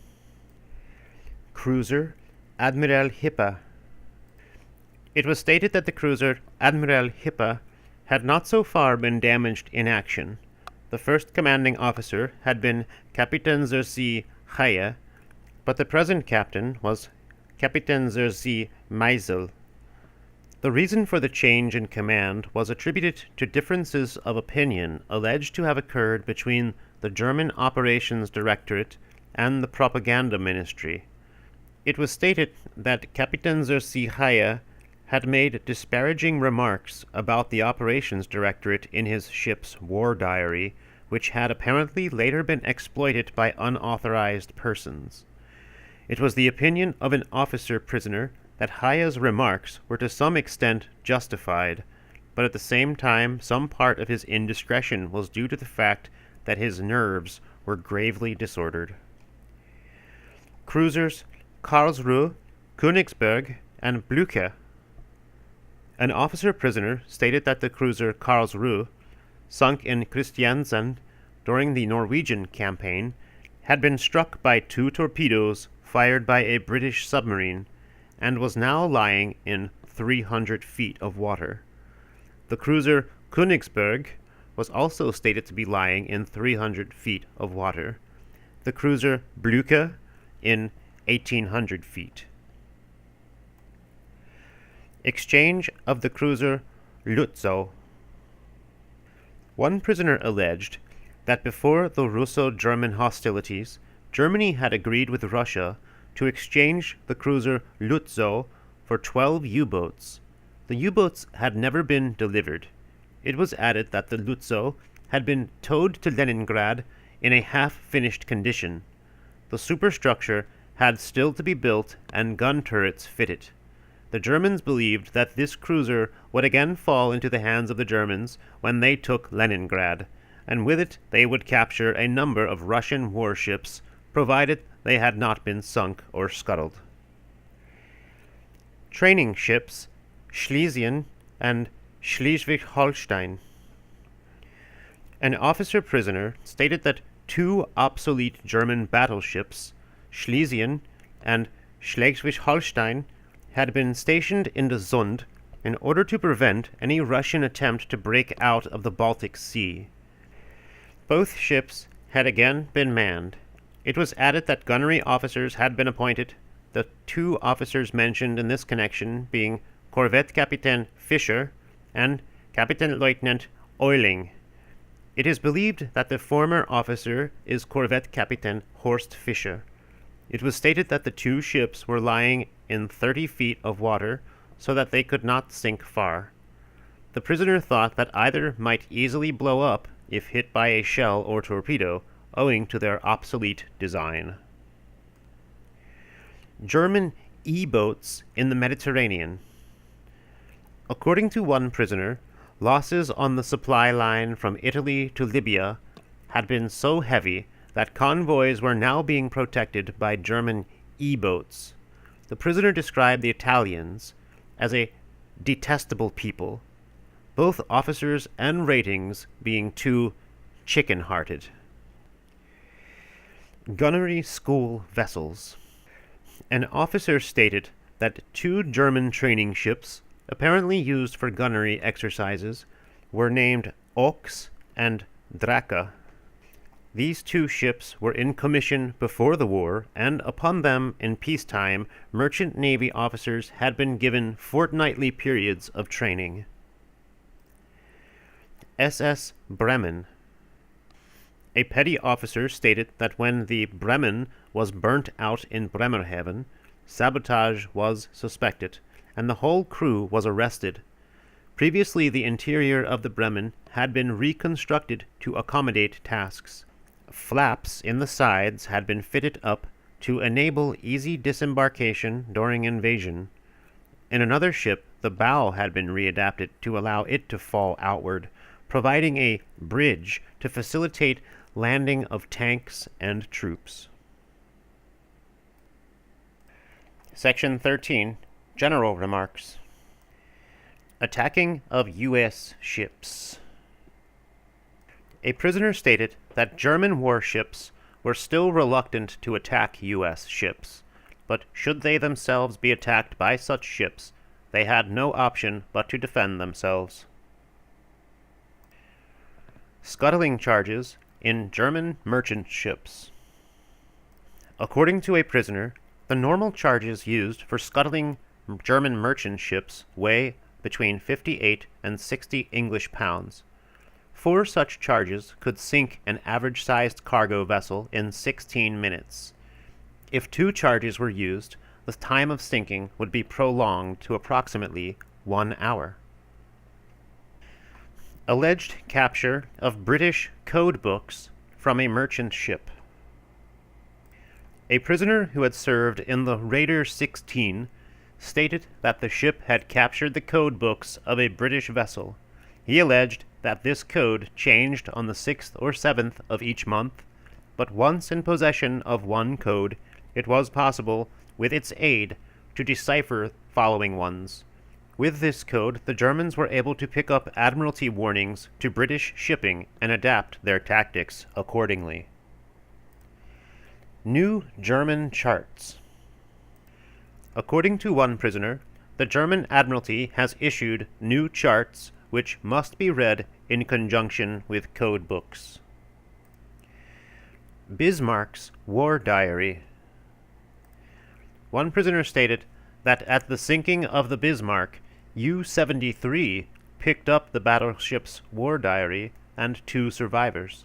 Cruiser Admiral Hippe. It was stated that the cruiser Admiral Hippe had not so far been damaged in action. The first commanding officer had been Kapitän zur See Haie, but the present captain was Kapitän zur See Meisel. The reason for the change in command was attributed to differences of opinion alleged to have occurred between the German Operations Directorate and the Propaganda Ministry. It was stated that Kapitän zur See Haie had made disparaging remarks about the Operations Directorate in his ship's war diary, which had apparently later been exploited by unauthorized persons. It was the opinion of an officer prisoner that Haie's remarks were to some extent justified, but at the same time some part of his indiscretion was due to the fact that his nerves were gravely disordered. Cruisers Karlsruhe, Königsberg, and Blücher. An officer prisoner stated that the cruiser Karlsruhe, sunk in Kristiansand during the Norwegian campaign, had been struck by 2 torpedoes fired by a British submarine and was now lying in 300 feet of water. The cruiser Königsberg was also stated to be lying in 300 feet of water. The cruiser Blücher in 1,800 feet. Exchange of the cruiser Lützow. One prisoner alleged that before the Russo-German hostilities, Germany had agreed with Russia to exchange the cruiser Lützow for 12 U-boats. The U-boats had never been delivered. It was added that the Lützow had been towed to Leningrad in a half-finished condition. The superstructure had still to be built and gun turrets fitted. The Germans believed that this cruiser would again fall into the hands of the Germans when they took Leningrad, and with it they would capture a number of Russian warships, provided they had not been sunk or scuttled. Training ships Schlesien and Schleswig-Holstein. An officer prisoner stated that 2 obsolete German battleships, Schlesien and Schleswig-Holstein, had been stationed in the Zund in order to prevent any Russian attempt to break out of the Baltic Sea. Both ships had again been manned. It was added that gunnery officers had been appointed, the two officers mentioned in this connection being Corvette Captain Fischer and Captain Lieutenant Euling. It is believed that the former officer is Corvette Captain Horst Fischer. It was stated that the two ships were lying in 30 feet of water so that they could not sink far. The prisoner thought that either might easily blow up if hit by a shell or torpedo, owing to their obsolete design. German E-boats in the Mediterranean. According to one prisoner, losses on the supply line from Italy to Libya had been so heavy that convoys were now being protected by German E-boats. The prisoner described the Italians as a detestable people, both officers and ratings being too chicken-hearted. Gunnery school vessels. An officer stated that two German training ships, apparently used for gunnery exercises, were named Ochs and Drache. These two ships were in commission before the war, and upon them in peacetime, merchant navy officers had been given fortnightly periods of training. SS Bremen. A petty officer stated that when the Bremen was burnt out in Bremerhaven, sabotage was suspected, and the whole crew was arrested. Previously, the interior of the Bremen had been reconstructed to accommodate tasks. Flaps in the sides had been fitted up to enable easy disembarkation during invasion. In another ship, the bow had been readapted to allow it to fall outward, providing a bridge to facilitate landing of tanks and troops. Section 13. General Remarks. Attacking of U.S. ships. A prisoner stated that German warships were still reluctant to attack U.S. ships, but should they themselves be attacked by such ships, they had no option but to defend themselves. Scuttling charges in German merchant ships. According to a prisoner, the normal charges used for scuttling German merchant ships weigh between 58 and 60 English pounds. 4 such charges could sink an average-sized cargo vessel in 16 minutes. If 2 charges were used, the time of sinking would be prolonged to approximately 1 hour. Alleged capture of British code books from a merchant ship. A prisoner who had served in the Raider 16 stated that the ship had captured the code books of a British vessel. He alleged that this code changed on the 6th or 7th of each month, but once in possession of one code, it was possible, with its aid, to decipher following ones. With this code, the Germans were able to pick up Admiralty warnings to British shipping and adapt their tactics accordingly. New German charts. According to one prisoner, the German Admiralty has issued new charts which must be read in conjunction with code books. Bismarck's War Diary. One prisoner stated that at the sinking of the Bismarck, U-73 picked up the battleship's war diary and 2 survivors.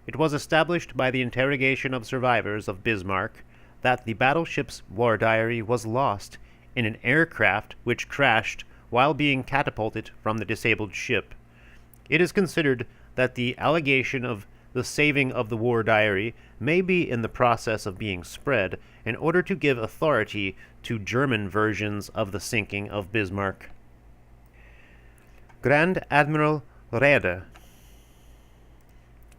It was established by the Interrogation of Survivors of Bismarck that the battleship's war diary was lost in an aircraft which crashed while being catapulted from the disabled ship. It is considered that the allegation of the saving of the war diary may be in the process of being spread in order to give authority to German versions of the sinking of Bismarck. Grand Admiral Raeder.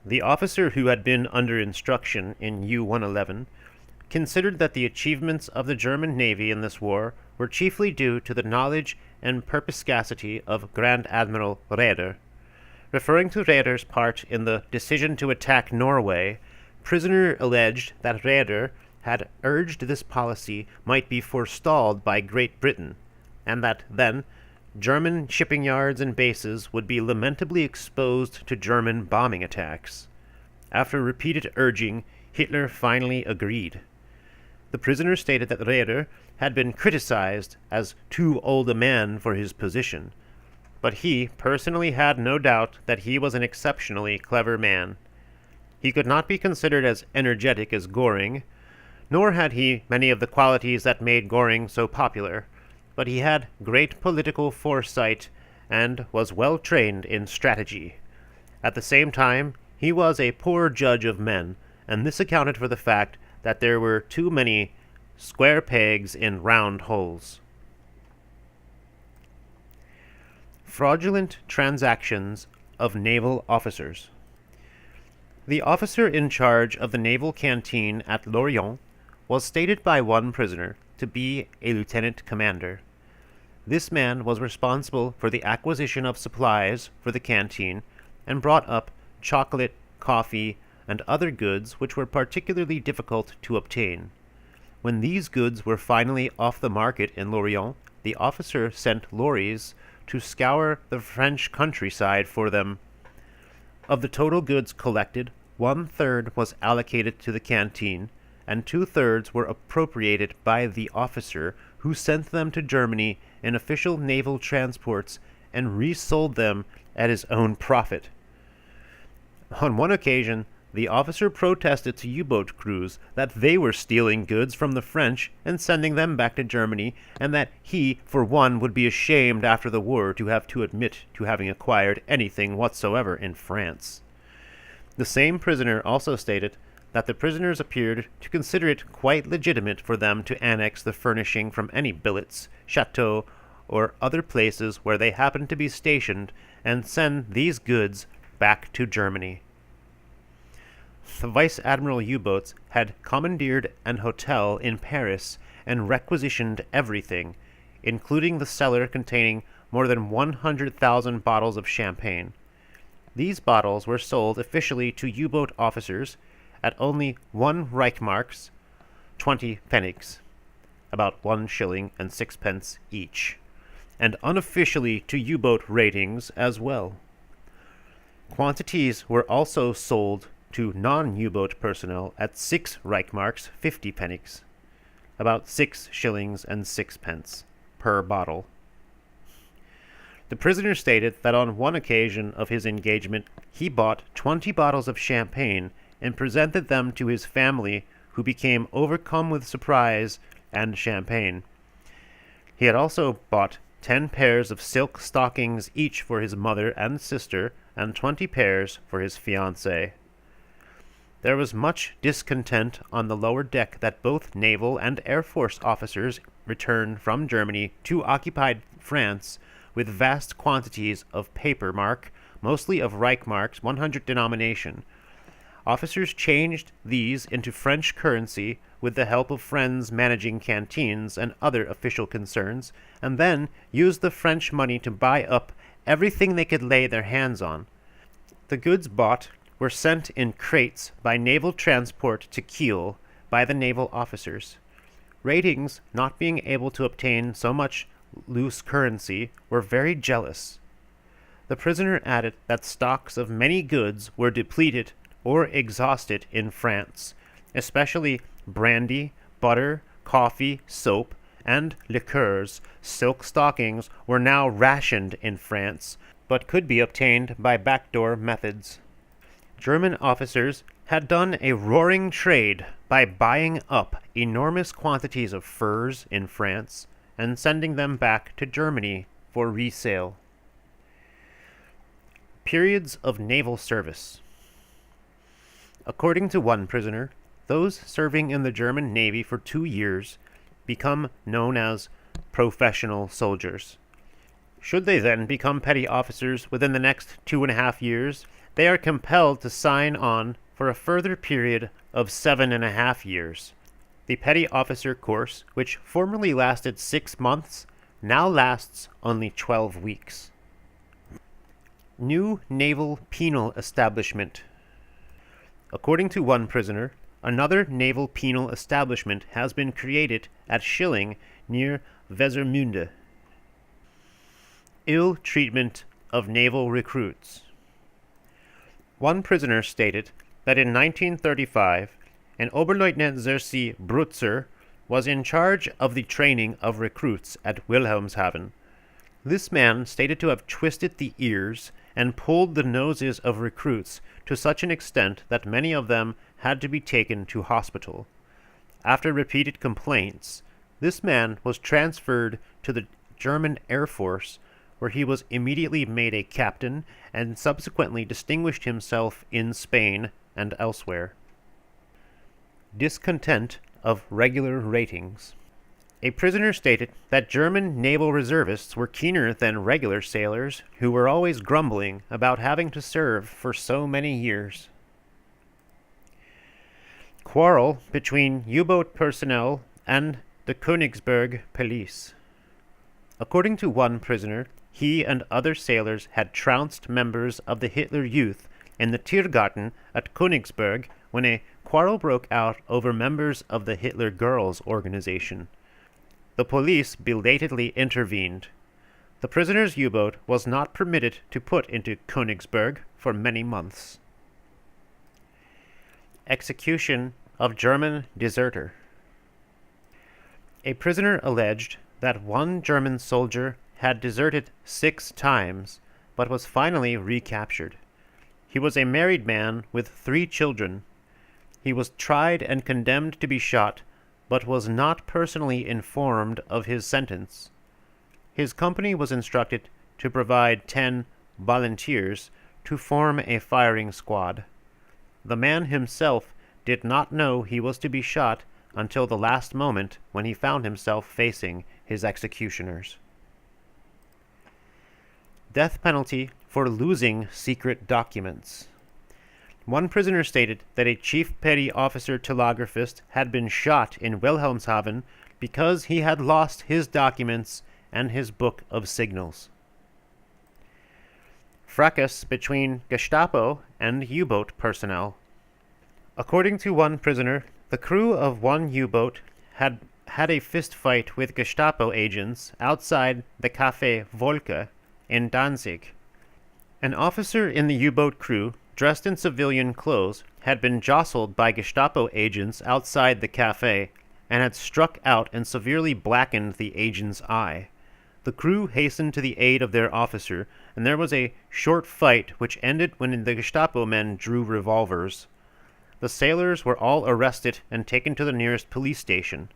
The officer who had been under instruction in U-111 considered that the achievements of the German Navy in this war were chiefly due to the knowledge and perspicacity of Grand Admiral Raeder. Referring to Raeder's part in the decision to attack Norway, prisoner alleged that Raeder had urged this policy might be forestalled by Great Britain, and that then German shipping yards and bases would be lamentably exposed to German bombing attacks. After repeated urging, Hitler finally agreed. The prisoner stated that Raeder had been criticized as too old a man for his position, but he personally had no doubt that he was an exceptionally clever man. He could not be considered as energetic as Göring, nor had he many of the qualities that made Göring so popular, but he had great political foresight and was well trained in strategy. At the same time, he was a poor judge of men, and this accounted for the fact that there were too many square pegs in round holes. Fraudulent transactions of naval officers. The officer in charge of the naval canteen at Lorient was stated by one prisoner to be a lieutenant commander. This man was responsible for the acquisition of supplies for the canteen and brought up chocolate, coffee, and other goods which were particularly difficult to obtain. When these goods were finally off the market in Lorient, the officer sent lorries to scour the French countryside for them. Of the total goods collected, 1/3 was allocated to the canteen, and 2/3 were appropriated by the officer, who sent them to Germany in official naval transports and resold them at his own profit. On one occasion, the officer protested to U-boat crews that they were stealing goods from the French and sending them back to Germany, and that he, for one, would be ashamed after the war to have to admit to having acquired anything whatsoever in France. The same prisoner also stated that the prisoners appeared to consider it quite legitimate for them to annex the furnishing from any billets, chateaux, or other places where they happened to be stationed, and send these goods back to Germany. The Vice Admiral U-boats had commandeered an hotel in Paris and requisitioned everything, including the cellar containing more than 100,000 bottles of champagne. These bottles were sold officially to U-boat officers at only 1 Reichsmarks, 20 pfennigs, about 1 shilling and 6 pence each, and unofficially to U-boat ratings as well. Quantities were also sold to non-U-boat personnel at 6 Reichsmarks, 50 pfennigs, about 6 shillings and 6 pence per bottle. The prisoner stated that on one occasion of his engagement he bought 20 bottles of champagne and presented them to his family, who became overcome with surprise and champagne. He had also bought 10 pairs of silk stockings each for his mother and sister, and 20 pairs for his fiancée. There was much discontent on the lower deck that both naval and air force officers returned from Germany to occupied France with vast quantities of paper mark, mostly of Reichsmarks, 100 denomination. Officers changed these into French currency with the help of friends managing canteens and other official concerns, and then used the French money to buy up everything they could lay their hands on. The goods bought were sent in crates by naval transport to Kiel by the naval officers. Ratings, not being able to obtain so much loose currency, were very jealous. The prisoner added that stocks of many goods were depleted or exhausted in France, especially brandy, butter, coffee, soap, and liqueurs. Silk stockings were now rationed in France, but could be obtained by backdoor methods. German officers had done a roaring trade by buying up enormous quantities of furs in France and sending them back to Germany for resale. Periods of naval service. According to one prisoner, those serving in the German Navy for 2 years become known as professional soldiers. Should they then become petty officers within the next 2.5 years, they are compelled to sign on for a further period of 7.5 years. The petty officer course, which formerly lasted 6 months, now lasts only 12 weeks. New naval penal establishment. According to one prisoner, another naval penal establishment has been created at Schilling near Wesermünde. Ill treatment of naval recruits. One prisoner stated that in 1935, an Oberleutnant Zersi Brutzer was in charge of the training of recruits at Wilhelmshaven. This man stated to have twisted the ears and pulled the noses of recruits to such an extent that many of them had to be taken to hospital. After repeated complaints, this man was transferred to the German Air Force, where he was immediately made a captain and subsequently distinguished himself in Spain and elsewhere. Discontent of regular ratings. A prisoner stated that German naval reservists were keener than regular sailors, who were always grumbling about having to serve for so many years. Quarrel between U-boat personnel and the Königsberg Pallice. According to one prisoner, he and other sailors had trounced members of the Hitler Youth in the Tiergarten at Königsberg when a quarrel broke out over members of the Hitler Girls organization. The police belatedly intervened. The prisoner's U-boat was not permitted to put into Königsberg for many months. Execution of German deserter. A prisoner alleged that one German soldier had deserted 6 times, but was finally recaptured. He was a married man with 3 children. He was tried and condemned to be shot, but was not personally informed of his sentence. His company was instructed to provide 10 volunteers to form a firing squad. The man himself did not know he was to be shot until the last moment when he found himself facing his executioners. Death penalty for losing secret documents. One prisoner stated that a chief petty officer telegraphist had been shot in Wilhelmshaven because he had lost his documents and his book of signals. Fracas between Gestapo and U-boat personnel. According to one prisoner, the crew of one U-boat had a fist fight with Gestapo agents outside the Café Wolke in Danzig. An officer in the U-boat crew, dressed in civilian clothes, had been jostled by Gestapo agents outside the cafe and had struck out and severely blackened the agent's eye. The crew hastened to the aid of their officer, and there was a short fight which ended when the Gestapo men drew revolvers. The sailors were all arrested and taken to the nearest police station,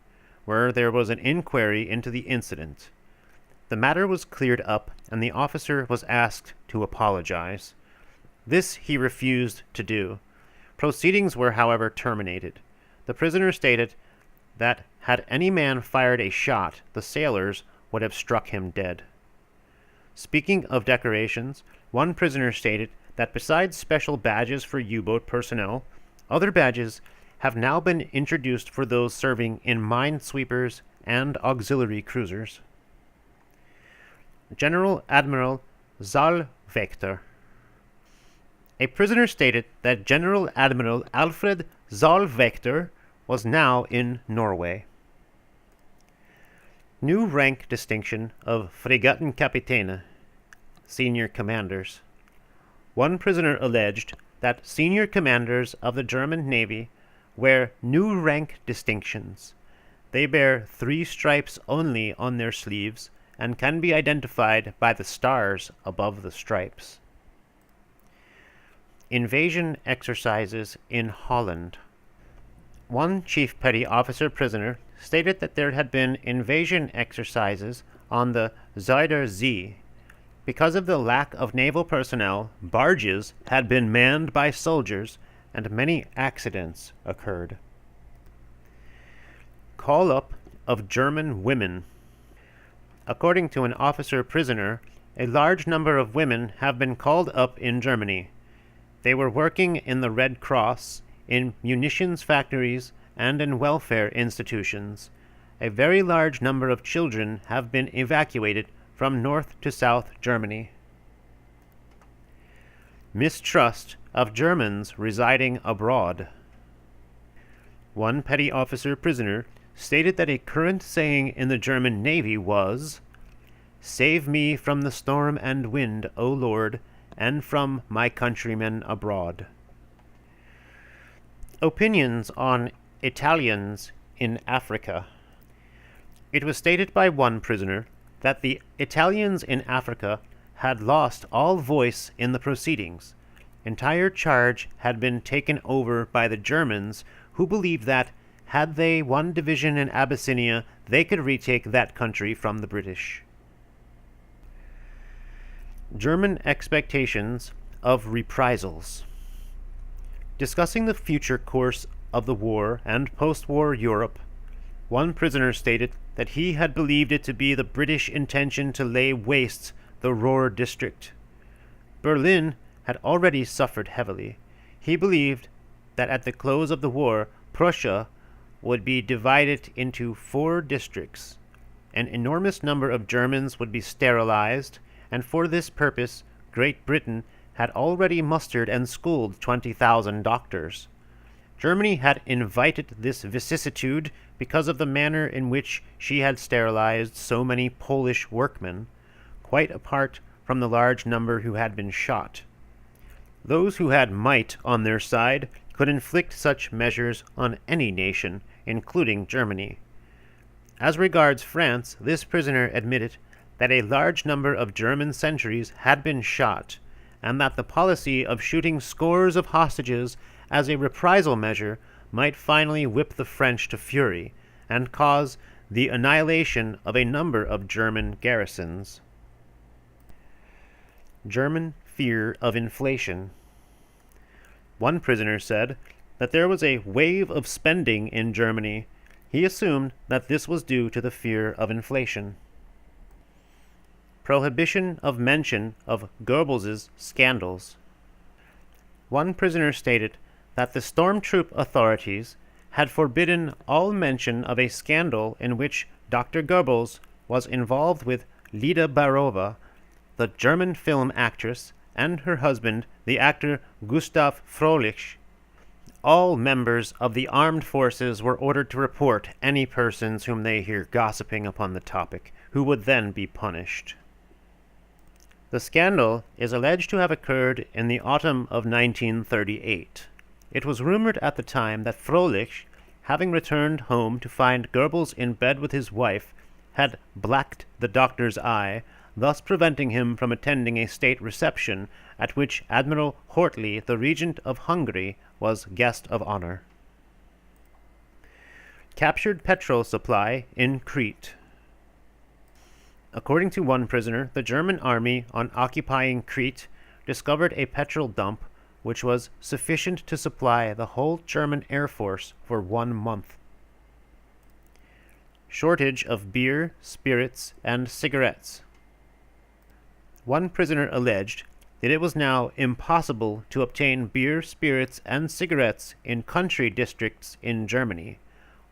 where there was an inquiry into the incident. The matter was cleared up, and the officer was asked to apologize. This he refused to do. Proceedings were, however, terminated. The prisoner stated that had any man fired a shot, the sailors would have struck him dead. Speaking of decorations, one prisoner stated that besides special badges for U-boat personnel, other badges have now been introduced for those serving in minesweepers and auxiliary cruisers. General Admiral Saalwächter. A prisoner stated that General Admiral Alfred Saalwächter was now in Norway. New rank distinction of Fregattenkapitän, senior commanders. One prisoner alleged that senior commanders of the German Navy wear new rank distinctions. They bear 3 stripes only on their sleeves and can be identified by the stars above the stripes. Invasion exercises in Holland. One chief petty officer prisoner stated that there had been invasion exercises on the Zuiderzee. Because of the lack of naval personnel, barges had been manned by soldiers, and many accidents occurred. Call-up of German women. According to an officer prisoner, a large number of women have been called up in Germany. They were working in the Red Cross, in munitions factories, and in welfare institutions. A very large number of children have been evacuated from North to South Germany. Mistrust of Germans residing abroad. One petty officer prisoner stated that a current saying in the German Navy was, "Save me from the storm and wind, O Lord, and from my countrymen abroad." Opinions on Italians in Africa. It was stated by one prisoner that the Italians in Africa had lost all voice in the proceedings. Entire charge had been taken over by the Germans, who believed that, had they one division in Abyssinia, they could retake that country from the British. German expectations of reprisals. Discussing the future course of the war and post-war Europe, one prisoner stated that he had believed it to be the British intention to lay waste the Ruhr district. Berlin had already suffered heavily. He believed that at the close of the war, Prussia would be divided into 4 districts. An enormous number of Germans would be sterilized, and for this purpose, Great Britain had already mustered and schooled 20,000 doctors. Germany had invited this vicissitude because of the manner in which she had sterilized so many Polish workmen, quite apart from the large number who had been shot. Those who had might on their side could inflict such measures on any nation, including Germany. As regards France, this prisoner admitted that a large number of German sentries had been shot, and that the policy of shooting scores of hostages as a reprisal measure might finally whip the French to fury, and cause the annihilation of a number of German garrisons. German fear of inflation. One prisoner said that there was a wave of spending in Germany. He assumed that this was due to the fear of inflation. Prohibition of mention of Goebbels's scandals. One prisoner stated that the stormtroop authorities had forbidden all mention of a scandal in which Dr. Goebbels was involved with Lida Barova, the German film actress, and her husband, the actor Gustav Fröhlich. All members of the armed forces were ordered to report any persons whom they hear gossiping upon the topic, who would then be punished. The scandal is alleged to have occurred in the autumn of 1938. It was rumored at the time that Fröhlich, having returned home to find Goebbels in bed with his wife, had blacked the doctor's eye, thus preventing him from attending a state reception at which Admiral Horthy, the Regent of Hungary, was guest of honor. Captured petrol supply in Crete. According to one prisoner, the German army, on occupying Crete, discovered a petrol dump which was sufficient to supply the whole German Air Force for 1 month. Shortage of beer, spirits, and cigarettes. One prisoner alleged that it was now impossible to obtain beer, spirits, and cigarettes in country districts in Germany.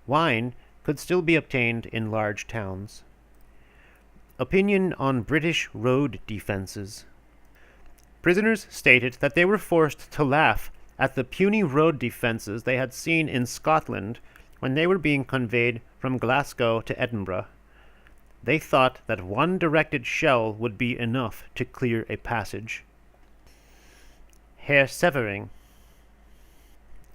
Wine could still be obtained in large towns. Opinion on British road defenses. Prisoners stated that they were forced to laugh at the puny road defenses they had seen in Scotland when they were being conveyed from Glasgow to Edinburgh. They thought that one directed shell would be enough to clear a passage. Herr Severing.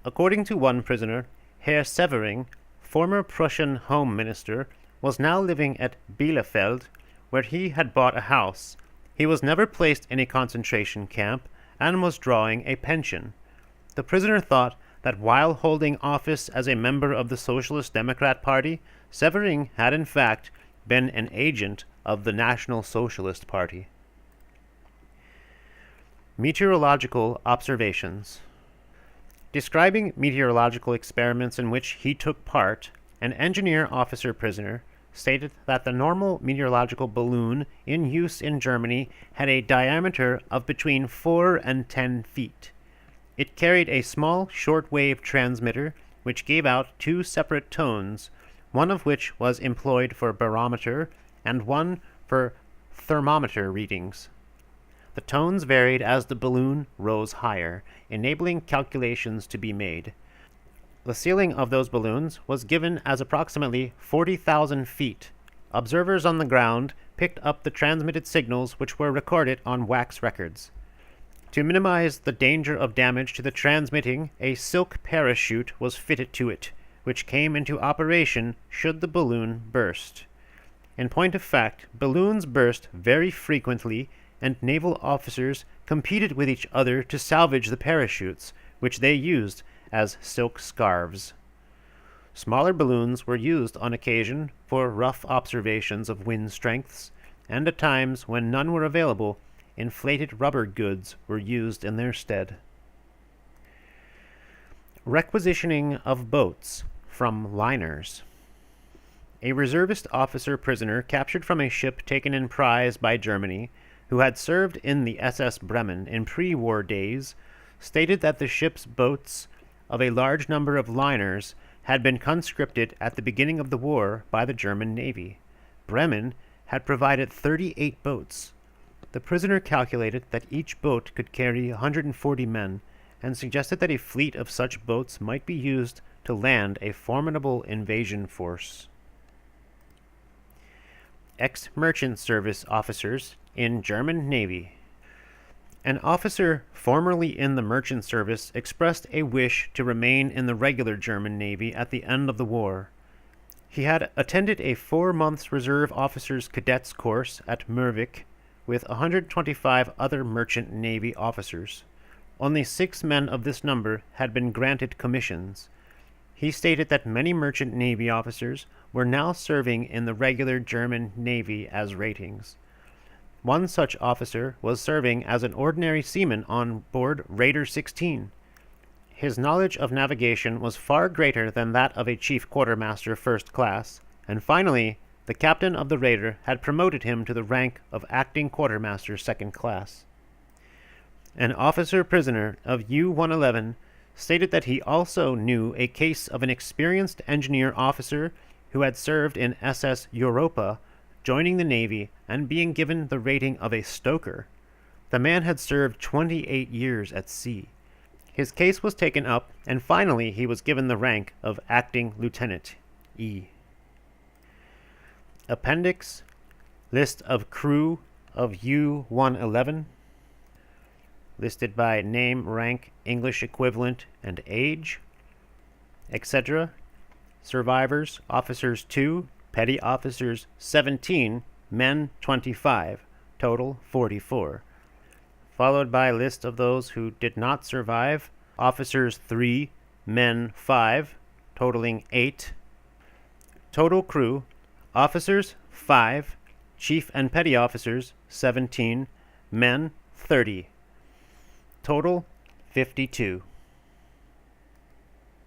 According to one prisoner, Herr Severing, former Prussian Home Minister, was now living at Bielefeld, where he had bought a house. He was never placed in a concentration camp and was drawing a pension. The prisoner thought that while holding office as a member of the Socialist Democrat Party, Severing had in fact been an agent of the National Socialist Party. Meteorological observations. Describing meteorological experiments in which he took part, an engineer officer prisoner stated that the normal meteorological balloon in use in Germany had a diameter of between 4 and 10 feet. It carried a small shortwave transmitter which gave out 2 separate tones, one of which was employed for barometer and one for thermometer readings. The tones varied as the balloon rose higher, enabling calculations to be made. The ceiling of those balloons was given as approximately 40,000 feet. Observers on the ground picked up the transmitted signals which were recorded on wax records. To minimize the danger of damage to the transmitting, a silk parachute was fitted to it, which came into operation should the balloon burst. In point of fact, balloons burst very frequently, and naval officers competed with each other to salvage the parachutes, which they used as silk scarves. Smaller balloons were used on occasion for rough observations of wind strengths, and at times when none were available, inflated rubber goods were used in their stead. Requisitioning of boats from liners. A reservist officer prisoner captured from a ship taken in prize by Germany, who had served in the SS Bremen in pre-war days, stated that the ship's boats of a large number of liners had been conscripted at the beginning of the war by the German Navy. Bremen had provided 38 boats. The prisoner calculated that each boat could carry 140 men, and suggested that a fleet of such boats might be used to land a formidable invasion force. Ex-merchant service officers in German Navy. An officer formerly in the merchant service expressed a wish to remain in the regular German Navy at the end of the war. He had attended a 4-month reserve officers' cadets course at Mervik with 125 other merchant Navy officers. Only 6 men of this number had been granted commissions. He stated that many merchant Navy officers were now serving in the regular German Navy as ratings. One such officer was serving as an ordinary seaman on board Raider 16. His knowledge of navigation was far greater than that of a chief quartermaster first class, and finally, the captain of the Raider had promoted him to the rank of acting quartermaster second class. An officer prisoner of U-111 stated that he also knew a case of an experienced engineer officer who had served in SS Europa, joining the Navy and being given the rating of a stoker. The man had served 28 years at sea. His case was taken up, and finally he was given the rank of acting lieutenant, E. Appendix: List of crew of U-111, listed by name, rank, English equivalent, and age, etc. Survivors: officers 2, petty officers 17, men 25, total 44. Followed by a list of those who did not survive: officers 3, men 5, totaling 8. Total crew: officers 5, chief and petty officers 17, men 30. Total 52.